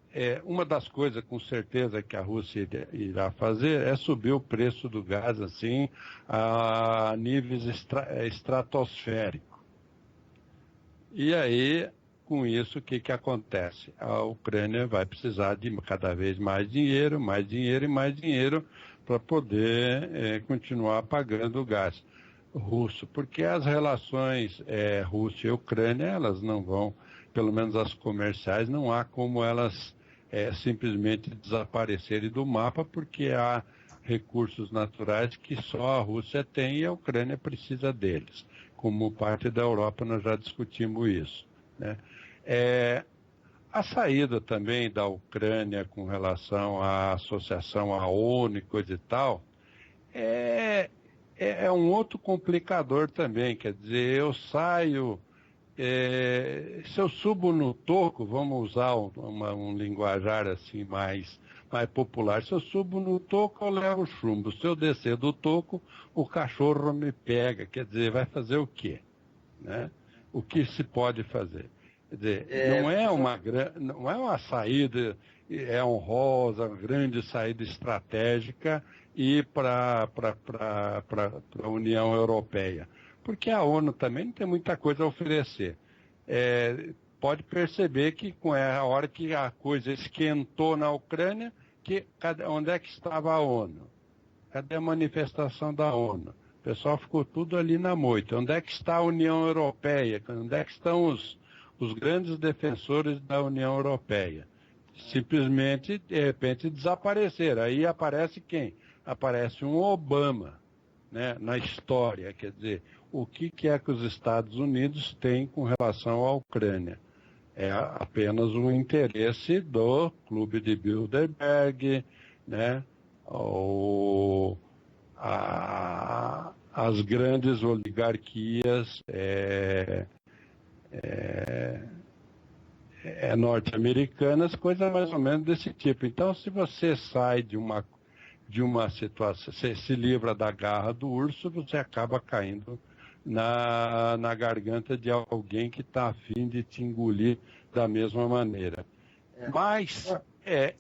uma das coisas com certeza que a Rússia irá fazer é subir o preço do gás assim a níveis estratosféricos. E aí, com isso, o que acontece? A Ucrânia vai precisar de cada vez mais dinheiro e mais dinheiro para poder continuar pagando o gás russo, porque as relações Rússia e Ucrânia, elas não vão, pelo menos as comerciais, não há como elas simplesmente desaparecerem do mapa, porque há recursos naturais que só a Rússia tem e a Ucrânia precisa deles. Como parte da Europa, nós já discutimos isso, né? A saída também da Ucrânia com relação à associação à ONU e coisa e tal, é um outro complicador também. Quer dizer, eu saio, se eu subo no toco, vamos usar um linguajar assim mais popular, se eu subo no toco, eu levo chumbo. Se eu descer do toco, o cachorro me pega. Quer dizer, vai fazer o quê? Né? O que se pode fazer? Quer dizer, não é uma saída honrosa, uma grande saída estratégica ir para a União Europeia. Porque a ONU também não tem muita coisa a oferecer. Pode perceber que com a hora que a coisa esquentou na Ucrânia, onde é que estava a ONU? Cadê a manifestação da ONU? O pessoal ficou tudo ali na moita. Onde é que está a União Europeia? Onde é que estão os grandes defensores da União Europeia? Simplesmente, de repente, desapareceram. Aí aparece quem? Aparece um Obama, né, na história. Quer dizer, o que é que os Estados Unidos têm com relação à Ucrânia? É apenas um interesse do Clube de Bilderberg, né, as grandes oligarquias norte-americanas, coisa mais ou menos desse tipo. Então, se você sai de uma situação, você se livra da garra do urso, você acaba caindo na garganta de alguém que está a fim de te engolir da mesma maneira. Mas,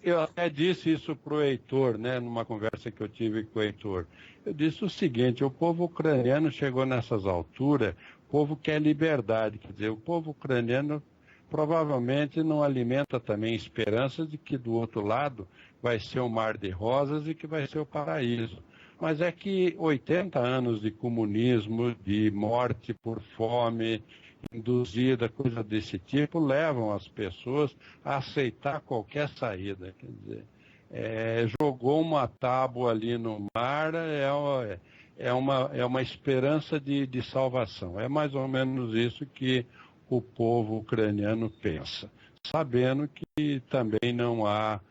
eu até disse isso para o Heitor, né, numa conversa que eu tive com o Heitor. Eu disse o seguinte: o povo ucraniano chegou nessas alturas, o povo quer liberdade. Quer dizer, o povo ucraniano provavelmente não alimenta também esperanças de que do outro lado vai ser um mar de rosas e que vai ser o paraíso. Mas é que 80 anos de comunismo, de morte por fome induzida, coisa desse tipo, levam as pessoas a aceitar qualquer saída. Quer dizer, jogou uma tábua ali no mar, é uma esperança de salvação. É mais ou menos isso que o povo ucraniano pensa, sabendo que também não há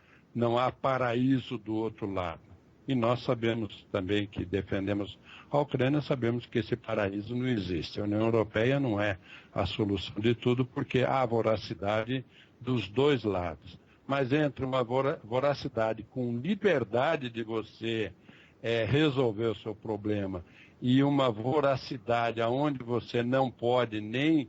paraíso do outro lado. e nós sabemos também que defendemos a Ucrânia, sabemos que esse paraíso não existe. A União Europeia não é a solução de tudo, porque há voracidade dos dois lados. Mas entre uma voracidade com liberdade de você resolver o seu problema e uma voracidade onde você não pode nem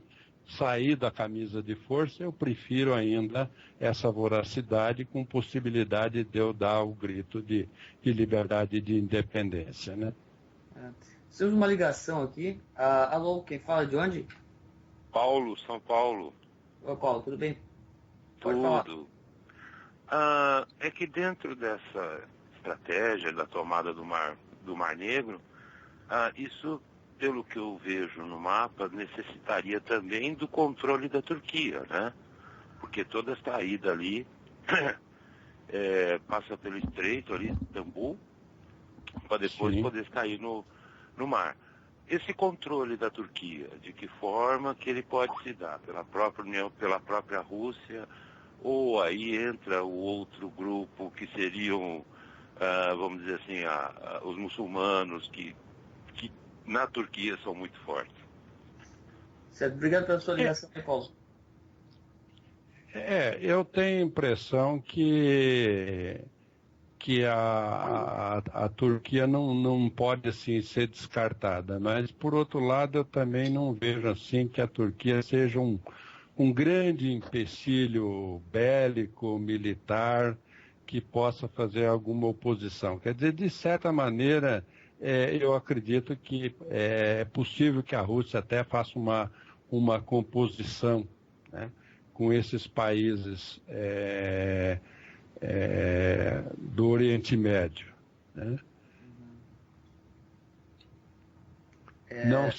sair da camisa de força, eu prefiro ainda essa voracidade com possibilidade de eu dar o grito de liberdade e de independência, né? Temos uma ligação aqui. Alô, quem fala de onde? Paulo, São Paulo. Oi, Paulo, tudo bem? Pode falar. Tudo. É que dentro dessa estratégia da tomada do Mar Negro, isso, pelo que eu vejo no mapa, necessitaria também do controle da Turquia, né? Porque toda essa ida ali passa pelo estreito ali, Istambul, para depois poder cair no mar. Esse controle da Turquia, de que forma que ele pode se dar? Pela própria União, pela própria Rússia, ou aí entra o outro grupo que seriam, vamos dizer assim, os muçulmanos que na Turquia são muito fortes. Certo, obrigado pela sua ligação, Paulo. Eu tenho a impressão que a Turquia não pode assim ser descartada, mas por outro lado eu também não vejo assim que a Turquia seja um grande empecilho bélico, militar, que possa fazer alguma oposição. Quer dizer, de certa maneira, eu acredito que é possível que a Rússia até faça uma composição, né, com esses países do Oriente Médio, né? Eu não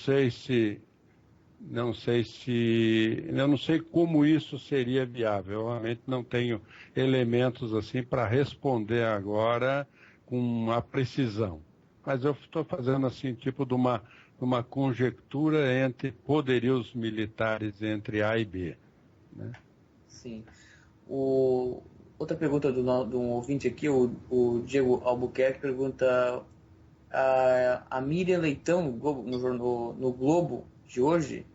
sei como isso seria viável. Eu realmente não tenho elementos assim para responder agora com uma precisão. Mas eu estou fazendo assim tipo de uma conjectura entre poderios militares entre A e B, né? Sim. Outra pergunta de um ouvinte aqui, o Diego Albuquerque, pergunta: a Miriam Leitão, no Globo de hoje,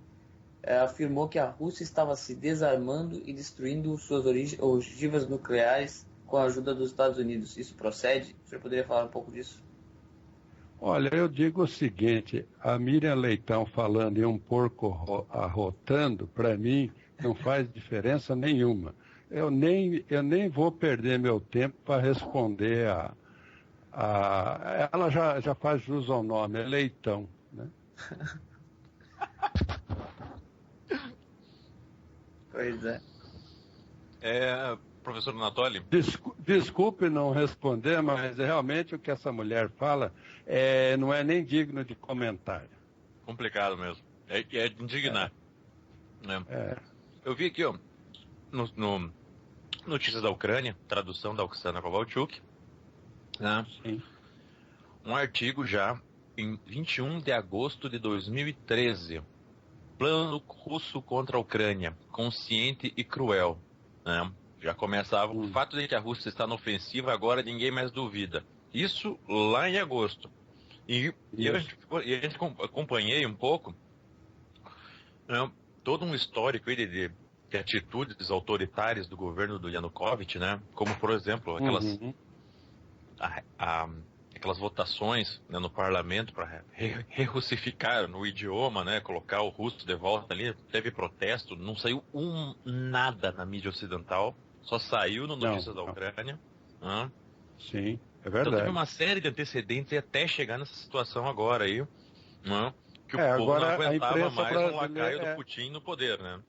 afirmou que a Rússia estava se desarmando e destruindo suas ogivas nucleares com a ajuda dos Estados Unidos. Isso procede? O senhor poderia falar um pouco disso? Olha, eu digo o seguinte: a Miriam Leitão falando em um porco arrotando, para mim, não faz diferença nenhuma. Eu nem vou perder meu tempo para responder ela já faz jus ao nome, é Leitão, né? Pois é. Professor Anatoly? Desculpe não responder, mas realmente o que essa mulher fala não é nem digno de comentário. Complicado mesmo. É de indignar. Eu vi aqui, no Notícias da Ucrânia, tradução da Oksana Kovalchuk, né? Sim. Um artigo já em 21 de agosto de 2013. Plano russo contra a Ucrânia, consciente e cruel, né? Já começava o fato de que a Rússia está na ofensiva, agora ninguém mais duvida. Isso lá em agosto. E eu acompanhei um pouco, né, todo um histórico aí de atitudes autoritárias do governo do Yanukovych, né? Como, por exemplo, aquelas votações, né, no parlamento para re-russificar no idioma, né, colocar o russo de volta ali. Teve protesto, não saiu nada na mídia ocidental, só saiu no Notícias da Ucrânia. Sim, é verdade. Então teve uma série de antecedentes até chegar nessa situação agora aí, né, que o povo agora não aguentava mais um lacaio do é... Putin no poder, né?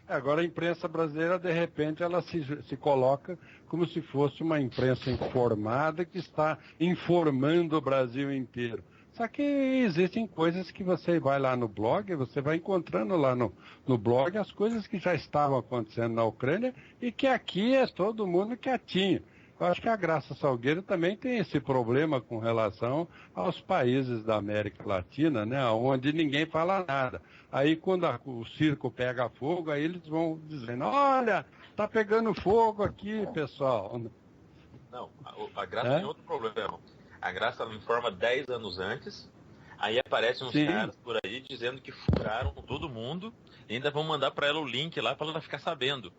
Agora a imprensa brasileira, de repente, ela se coloca como se fosse uma imprensa informada que está informando o Brasil inteiro. Só que existem coisas que você vai lá no blog, você vai encontrando lá no blog as coisas que já estavam acontecendo na Ucrânia e que aqui é todo mundo quietinho. Eu acho que a Graça Salgueiro também tem esse problema com relação aos países da América Latina, né, onde ninguém fala nada. Aí quando o circo pega fogo, aí eles vão dizendo: olha, tá pegando fogo aqui, pessoal. Não, a Graça tem outro problema. A Graça ela informa 10 anos antes, aí aparecem uns caras por aí dizendo que furaram todo mundo e ainda vão mandar para ela o link lá para ela ficar sabendo.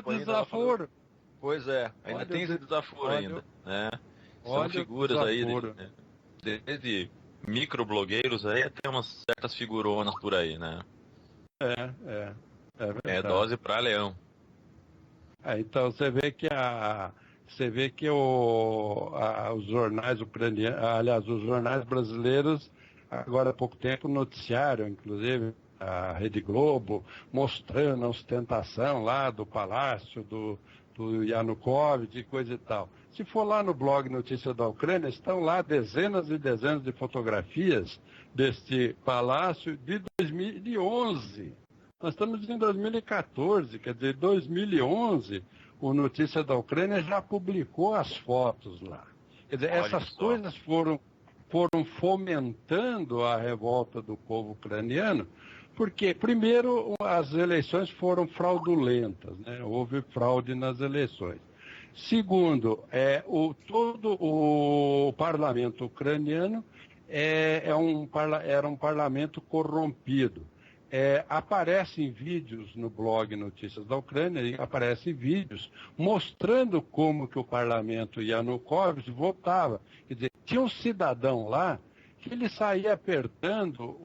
O desaforo. Pois é, ainda tem esse desaforo ainda, né? São figuras aí, né? Desde microblogueiros aí até umas certas figuronas por aí, né? É dose para leão. Então você vê que os jornais ucranianos, aliás, os jornais brasileiros, agora há pouco tempo noticiaram, inclusive, a Rede Globo, mostrando a ostentação lá do palácio do Yanukovych e coisa e tal. Se for lá no blog Notícia da Ucrânia, estão lá dezenas e dezenas de fotografias deste palácio de 2011. Nós estamos em 2014, quer dizer, 2011, o Notícia da Ucrânia já publicou as fotos lá. Quer dizer, essas coisas foram fomentando a revolta do povo ucraniano, porque, primeiro, as eleições foram fraudulentas, né? Houve fraude nas eleições. Segundo, todo o parlamento ucraniano era um parlamento corrompido. Aparecem vídeos no blog Notícias da Ucrânia, e aparecem vídeos mostrando como que o parlamento Yanukovych votava. Quer dizer, tinha um cidadão lá que ele saía apertando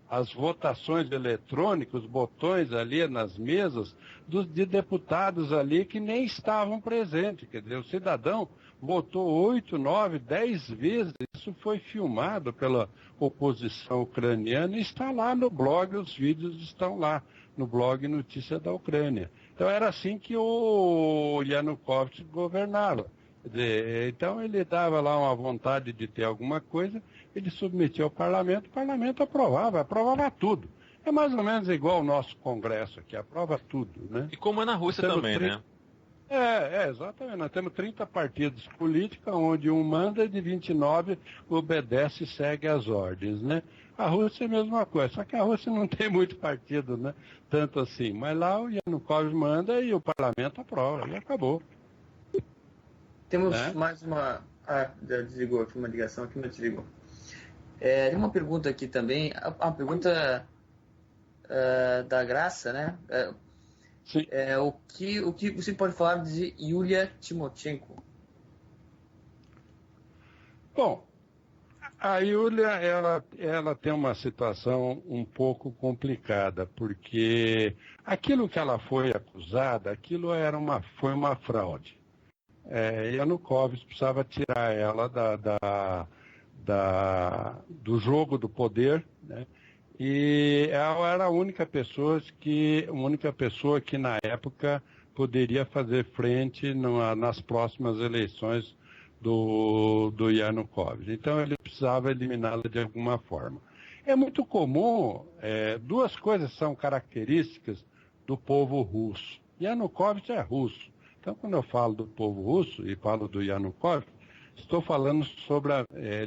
as votações eletrônicas, os botões ali nas mesas de deputados ali que nem estavam presentes. Quer dizer, o cidadão votou 8, 9, 10 vezes. Isso foi filmado pela oposição ucraniana e está lá no blog, os vídeos estão lá no blog Notícia da Ucrânia. Então era assim que o Yanukovych governava. Então ele dava lá uma vontade de ter alguma coisa, ele submetia ao parlamento, o parlamento aprovava tudo. É mais ou menos igual o nosso Congresso aqui, aprova tudo, né? E como é na Rússia também, né? Exatamente. Nós temos 30 partidos políticos, onde um manda e de 29 obedece e segue as ordens, né? A Rússia é a mesma coisa, só que a Rússia não tem muito partido, né? Tanto assim. Mas lá o Yanukovych manda e o parlamento aprova, e acabou. Temos mais uma... já desligou aqui uma ligação aqui, mas desligou. Tem uma pergunta aqui também, a pergunta da Graça, né? Sim. O que você pode falar de Yulia Tymoshenko? Bom, a Yulia, ela tem uma situação um pouco complicada, porque aquilo que ela foi acusada, aquilo foi uma fraude. Yanukovych precisava tirar ela do jogo do poder, né? E ela era a única pessoa que na época poderia fazer frente nas próximas eleições do Yanukovych. Então ele precisava eliminá-la de alguma forma. É muito comum, duas coisas são características do povo russo. Yanukovych é russo. Então quando eu falo do povo russo e falo do Yanukovych, estou falando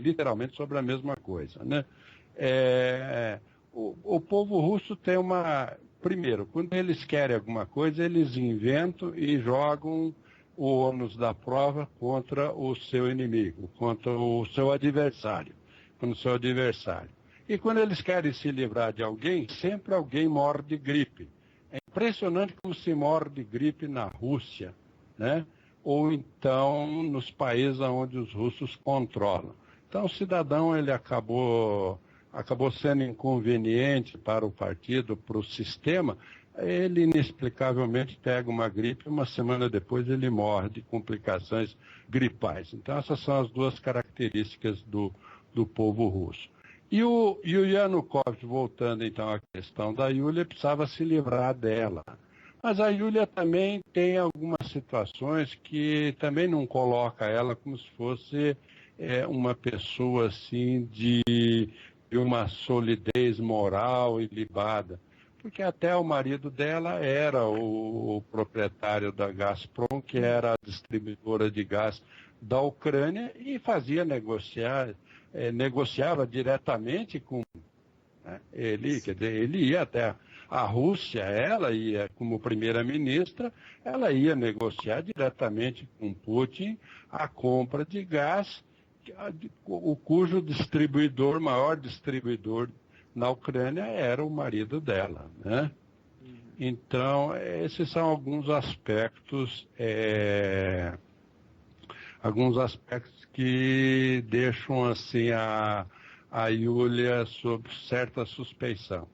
literalmente sobre a mesma coisa, né? O povo russo tem primeiro, quando eles querem alguma coisa, eles inventam e jogam o ônus da prova contra o seu inimigo, contra o seu adversário. E quando eles querem se livrar de alguém, sempre alguém morre de gripe. É impressionante como se morre de gripe na Rússia, né? Ou então nos países onde os russos controlam. Então o cidadão ele acabou sendo inconveniente para o partido, para o sistema. Ele inexplicavelmente pega uma gripe, uma semana depois ele morre de complicações gripais. Então essas são as duas características do povo russo. E o Yanukovych, voltando então à questão da Yulia, precisava se livrar dela. Mas a Yulia também tem algumas situações que também não coloca ela como se fosse uma pessoa assim de uma solidez moral ilibada. Porque até o marido dela era o proprietário da Gazprom, que era a distribuidora de gás da Ucrânia, e negociava diretamente com ele. Quer dizer, ele ia até A Rússia, ela ia, como primeira-ministra, ela ia negociar diretamente com Putin a compra de gás, cujo maior distribuidor na Ucrânia era o marido dela, né? Então, esses são alguns aspectos que deixam assim a Yulia sob certa suspeição.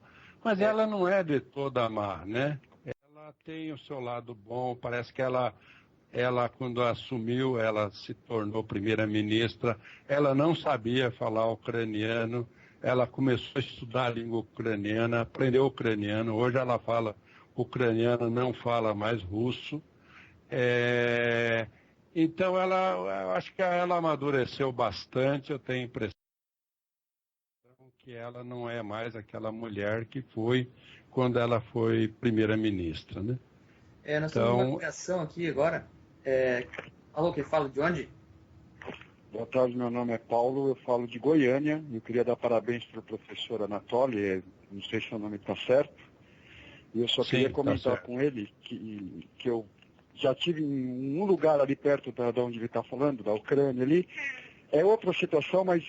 Mas ela não é de toda má, né? Ela tem o seu lado bom, parece que ela quando assumiu, ela se tornou primeira-ministra, ela não sabia falar ucraniano, ela começou a estudar a língua ucraniana, aprendeu ucraniano, hoje ela fala ucraniano, não fala mais russo. Então, eu acho que ela amadureceu bastante, eu tenho a impressão que ela não é mais aquela mulher que foi quando ela foi primeira-ministra, né? Nós temos uma ligação aqui agora. Alô, quem fala de onde? Boa tarde, meu nome é Paulo, eu falo de Goiânia. Eu queria dar parabéns para o professor Anatoly, não sei se o nome está certo. E eu só queria comentar com ele que eu já tive em um lugar ali perto de onde ele está falando, da Ucrânia ali. É outra situação, mas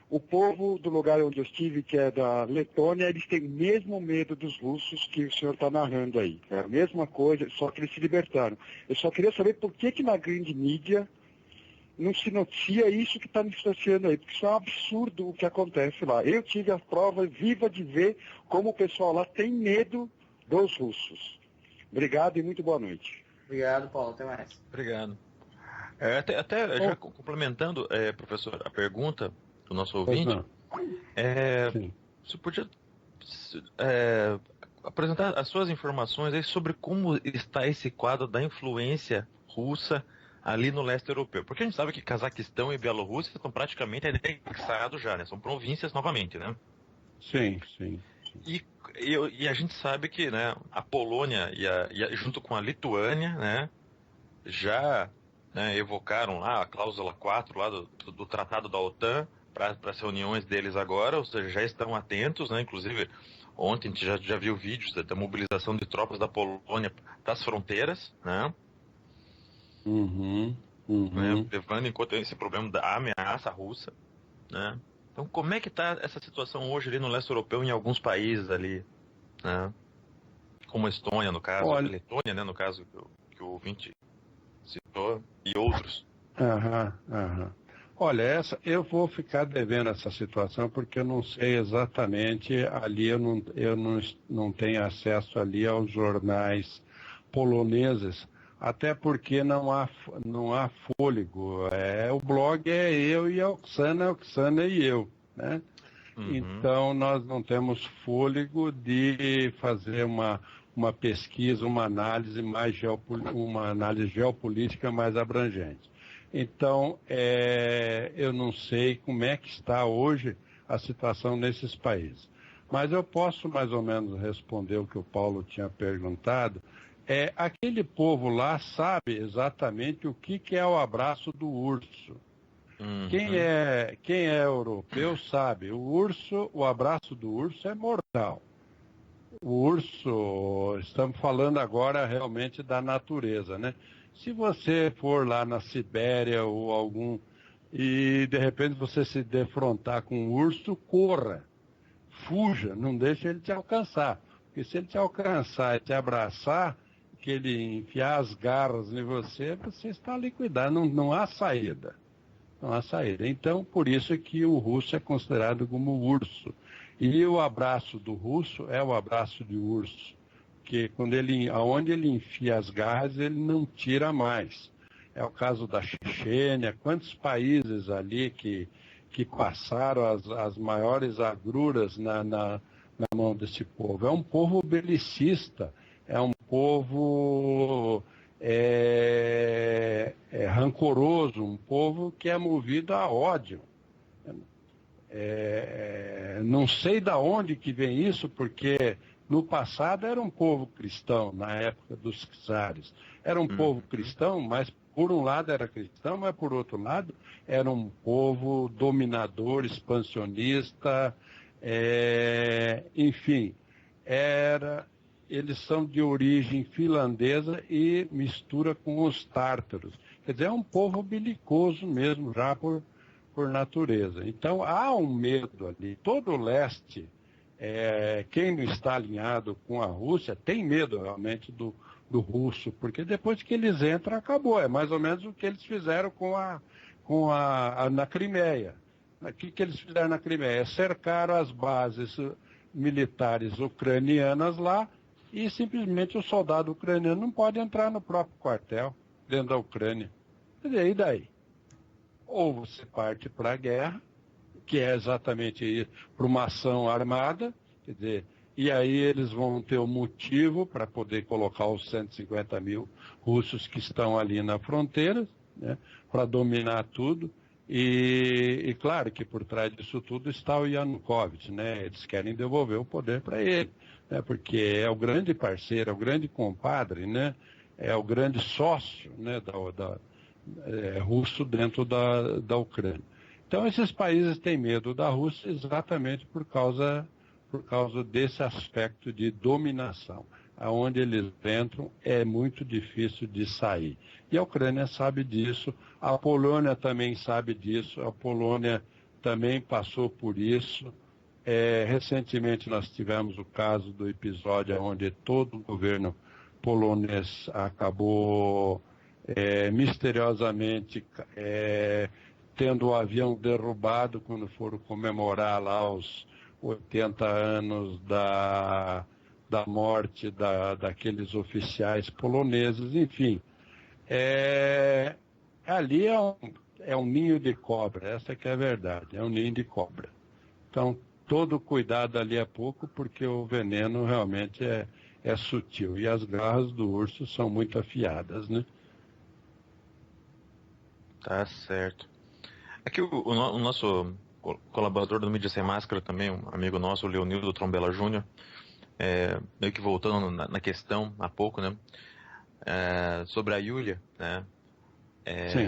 o povo do lugar onde eu estive, que é da Letônia, eles têm o mesmo medo dos russos que o senhor está narrando aí. É a mesma coisa, só que eles se libertaram. Eu só queria saber por que na grande mídia não se noticia isso que está me noticiando aí, porque isso é um absurdo o que acontece lá. Eu tive a prova viva de ver como o pessoal lá tem medo dos russos. Obrigado e muito boa noite. Obrigado, Paulo. Até mais. Obrigado. Até já complementando, professor, a pergunta do nosso ouvinte, você podia apresentar as suas informações aí sobre como está esse quadro da influência russa ali no leste europeu. Porque a gente sabe que Cazaquistão e Bielorrússia estão praticamente anexados já, né? São províncias novamente, né? Sim, sim. E a gente sabe que, né, a Polônia junto com a Lituânia, né, já, né, evocaram lá a cláusula 4 lá do Tratado da OTAN para as reuniões deles agora, ou seja, já estão atentos, né? Inclusive ontem a gente já viu vídeos da mobilização de tropas da Polônia para as fronteiras, né? Né, levando em conta esse problema da ameaça russa, né? Então, como é que está essa situação hoje ali no leste europeu, em alguns países ali, né? Como a Estônia, no caso, a Letônia, né, no caso que o ouvinte citou, e outros. Olha, eu vou ficar devendo essa situação porque eu não sei exatamente, ali eu não tenho acesso ali aos jornais poloneses, até porque não há fôlego. O blog é eu e a Oksana e eu, né? Então nós não temos fôlego de fazer uma pesquisa, uma análise geopolítica mais abrangente. Então, eu não sei como é que está hoje a situação nesses países. Mas eu posso mais ou menos responder o que o Paulo tinha perguntado. Aquele povo lá sabe exatamente o que é o abraço do urso. Quem é europeu sabe. O abraço do urso é mortal. O urso, estamos falando agora realmente da natureza, né? Se você for lá na Sibéria ou e de repente você se defrontar com um urso, corra, fuja, não deixe ele te alcançar. Porque se ele te alcançar e te abraçar, que ele enfiar as garras em você, você está liquidado, não há saída. Não há saída. Então, por isso que o russo é considerado como urso. E o abraço do russo é o abraço de urso. Porque aonde ele enfia as garras, ele não tira mais. É o caso da Chechênia, quantos países ali que passaram as maiores agruras na mão desse povo. É um povo belicista, é um povo rancoroso, um povo que é movido a ódio. Não sei de onde que vem isso, porque no passado era um povo cristão, na época dos czares. Era um povo cristão, mas por um lado era cristão, mas por outro lado era um povo dominador, expansionista, enfim. eles são de origem finlandesa e mistura com os tártaros. Quer dizer, é um povo belicoso mesmo, já por natureza. Então, há um medo ali. Todo o leste, quem não está alinhado com a Rússia, tem medo realmente do russo, porque depois que eles entram, acabou. É mais ou menos o que eles fizeram na Crimeia. O que eles fizeram na Crimeia? Cercaram as bases militares ucranianas lá e simplesmente o soldado ucraniano não pode entrar no próprio quartel, dentro da Ucrânia. Quer dizer, e daí? Ou você parte para a guerra, que é exatamente isso, para uma ação armada, quer dizer, e aí eles vão ter um motivo para poder colocar os 150 mil russos que estão ali na fronteira, né, para dominar tudo. E claro que por trás disso tudo está o Yanukovych, né? Eles querem devolver o poder para ele, né? Porque é o grande parceiro, é o grande compadre, né? É o grande sócio, né? Russo dentro da Ucrânia. Então esses países têm medo da Rússia exatamente por causa desse aspecto de dominação. Aonde eles entram é muito difícil de sair. E a Ucrânia sabe disso, a Polônia também sabe disso, a Polônia também passou por isso. Recentemente nós tivemos o caso do episódio onde todo o governo polonês acabou misteriosamente tendo o avião derrubado quando foram comemorar lá os 80 anos da morte daqueles oficiais poloneses, enfim. Ali é um ninho de cobra, essa que é a verdade, é um ninho de cobra. Então, todo cuidado ali é pouco, porque o veneno realmente é sutil, e as garras do urso são muito afiadas, né? Tá certo. Aqui o nosso colaborador do Mídia Sem Máscara também, um amigo nosso, o Leonildo Trombella Júnior, meio que voltando na questão há pouco, né? Sobre a Yulia, né? Sim.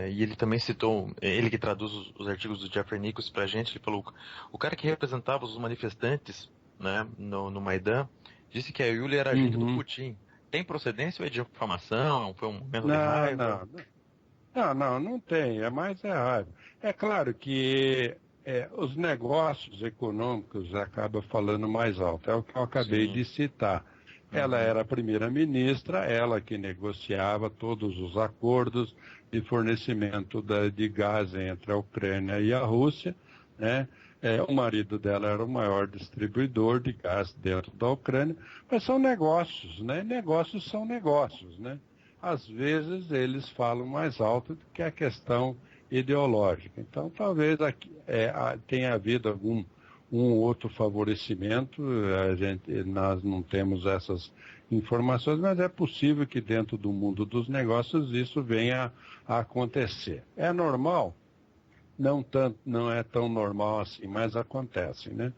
E ele também citou, ele que traduz os artigos do Jeffrey Nichols pra gente, ele falou, o cara que representava os manifestantes, né, no Maidan, disse que a Yulia era agente do Putin. Tem procedência ou é de difamação? Foi um momento de raiva? Não tem, é mais raiva. É claro que os negócios econômicos acabam falando mais alto, é o que eu acabei de citar. Ela era a primeira-ministra, ela que negociava todos os acordos de fornecimento de gás entre a Ucrânia e a Rússia, né? O marido dela era o maior distribuidor de gás dentro da Ucrânia, mas são negócios, né? Negócios são negócios, né? Às vezes eles falam mais alto do que a questão ideológica. Então, talvez tenha havido um outro favorecimento, nós não temos essas informações, mas é possível que dentro do mundo dos negócios isso venha a acontecer. É normal? Não é tão normal assim, mas acontece, né?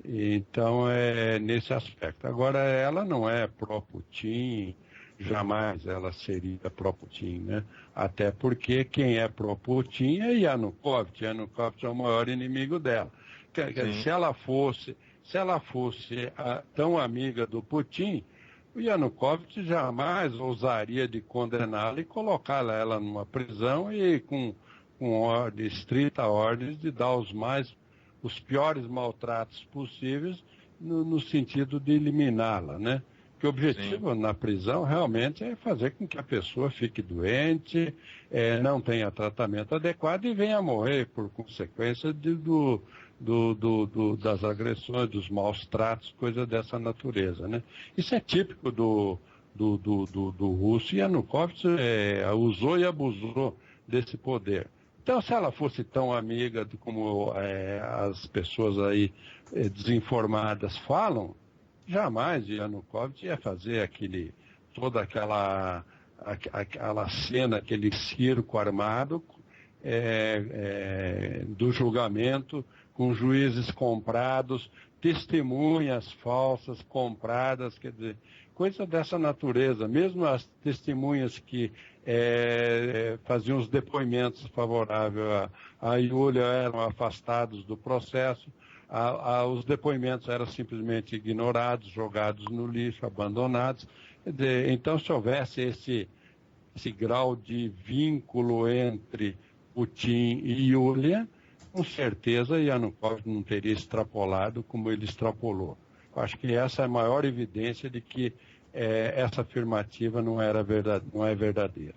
Então, é nesse aspecto. Agora, ela não é pró-Putin, jamais ela seria pró-Putin, né? Até porque quem é pró-Putin é Yanukovych. Yanukovych é o maior inimigo dela. Se ela fosse tão amiga do Putin, o Yanukovych jamais ousaria de condená-la e colocá-la ela numa prisão e com estrita ordens de dar os piores maltratos possíveis no sentido de eliminá-la, né? Que o objetivo na prisão realmente é fazer com que a pessoa fique doente, não tenha tratamento adequado e venha a morrer por consequência das agressões, dos maus tratos, coisa dessa natureza, né? Isso é típico do russo, e Yanukovych usou e abusou desse poder. Então, se ela fosse tão amiga como as pessoas aí desinformadas falam, jamais Yanukovych ia fazer toda aquela cena, aquele circo armado do julgamento, com juízes comprados, testemunhas falsas, compradas, quer dizer, coisa dessa natureza. Mesmo as testemunhas que faziam os depoimentos favoráveis a Iúlia eram afastados do processo, os depoimentos eram simplesmente ignorados, jogados no lixo, abandonados. Quer dizer, então, se houvesse esse grau de vínculo entre Putin e Iúlia, com certeza Yanukovych não teria extrapolado como ele extrapolou. Eu acho que essa é a maior evidência de que essa afirmativa não é verdadeira.